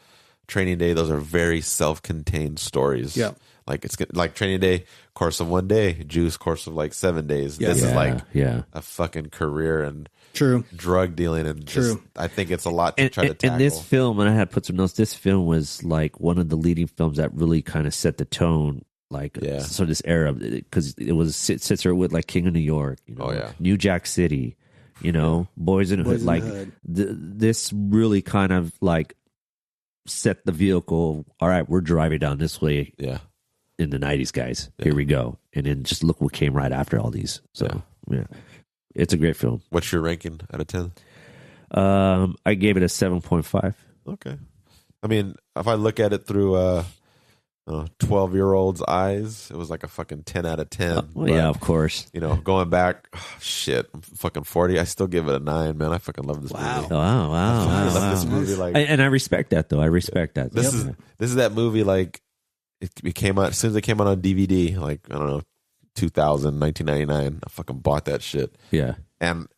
Training Day, those are very self-contained stories. Yeah. Like it's like Training Day, course of one day, Juice, course of like 7 days. This is like a fucking career and drug dealing and just, I think it's a lot to try to tackle. And this film, and I had put some notes, this film was like one of the leading films that really kind of set the tone. Like so this era, because it sits there with like King of New York, New Jack City, Boys in the Hood. Like this really kind of like set the vehicle. All right, we're driving down this way. Yeah. In the 90s, guys. Here we go. And then just look what came right after all these. So yeah. It's a great film. What's your ranking out of 10? I gave it a 7.5. Okay. I mean, if I look at it through 12-year-old's eyes, it was like a fucking 10 out of 10. Well, yeah, of course. Going back, I'm fucking 40. I still give it a 9, man. I fucking love this movie. Wow. I love this movie. Like, and I respect that, though. I respect that. This is that movie, like, it came out, as soon as it came out on DVD, like, I don't know, 2000, 1999, I fucking bought that shit. Yeah. And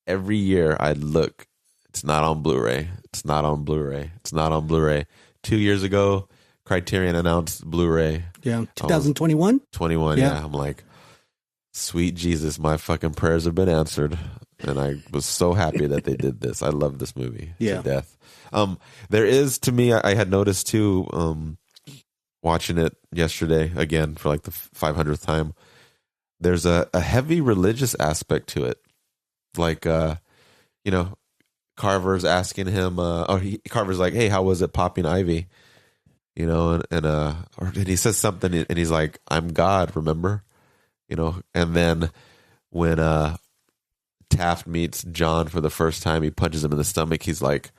every year I'd look, it's not on Blu-ray. It's not on Blu-ray. It's not on Blu-ray. 2 years ago, Criterion announced Blu-ray. Yeah, 2021? 21, yeah. I'm like, sweet Jesus, my fucking prayers have been answered. And I was so happy that they did this. I love this movie to death. There is, to me, I had noticed too, watching it yesterday again for like the 500th time, there's a heavy religious aspect to it. Like, Carver's asking him, Carver's like, hey, how was it popping Ivy? And he says something and he's like, I'm God, remember? And then when Taft meets John for the first time, he punches him in the stomach. He's like,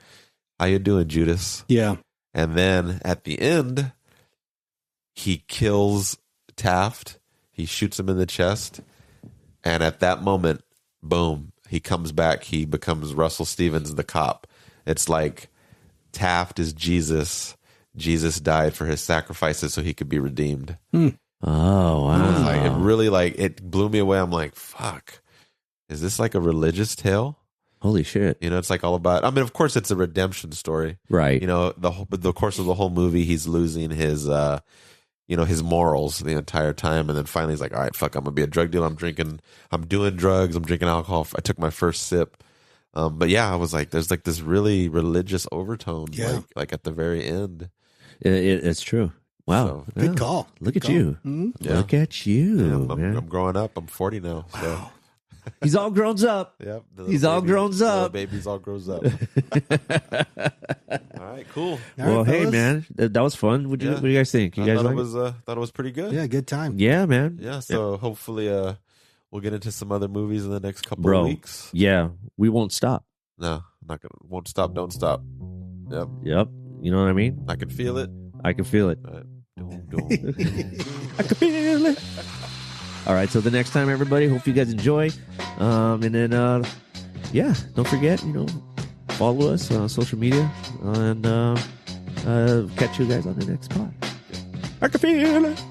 how you doing, Judas? Yeah. And then at the end, he kills Taft. He shoots him in the chest. And at that moment, boom, he comes back. He becomes Russell Stevens, the cop. It's like Taft is Jesus. Jesus died for his sacrifices so he could be redeemed. Oh, wow. It really, it blew me away. I'm like, fuck. Is this like a religious tale? Holy shit. It's like all about, I mean, of course it's a redemption story. Right. The course of the whole movie, he's losing his, his morals the entire time. And then finally he's like, all right, fuck, I'm going to be a drug dealer. I'm doing drugs. I'm drinking alcohol. I took my first sip. But yeah, I was like, there's like this really religious overtone, like at the very end. It's true. Wow. So, good call. Look at you. Mm-hmm. Yeah. Look at you. Yeah, man. I'm growing up. I'm 40 now. So. Wow. He's all grown up. Yep. He's all grown up. Baby's all grows up. All right, cool. Well, hey, man, that was fun. What do you guys think? You guys thought it was pretty good. Yeah, good time. Yeah, man. Yeah, so hopefully we'll get into some other movies in the next couple of weeks. Yeah, we won't stop. No, won't stop, don't stop. Yep. You know what I mean? I can feel it. I can feel it. Right. I can feel it. All right, so the next time, everybody, hope you guys enjoy. And then, don't forget, follow us on social media and catch you guys on the next pod. I can feel it.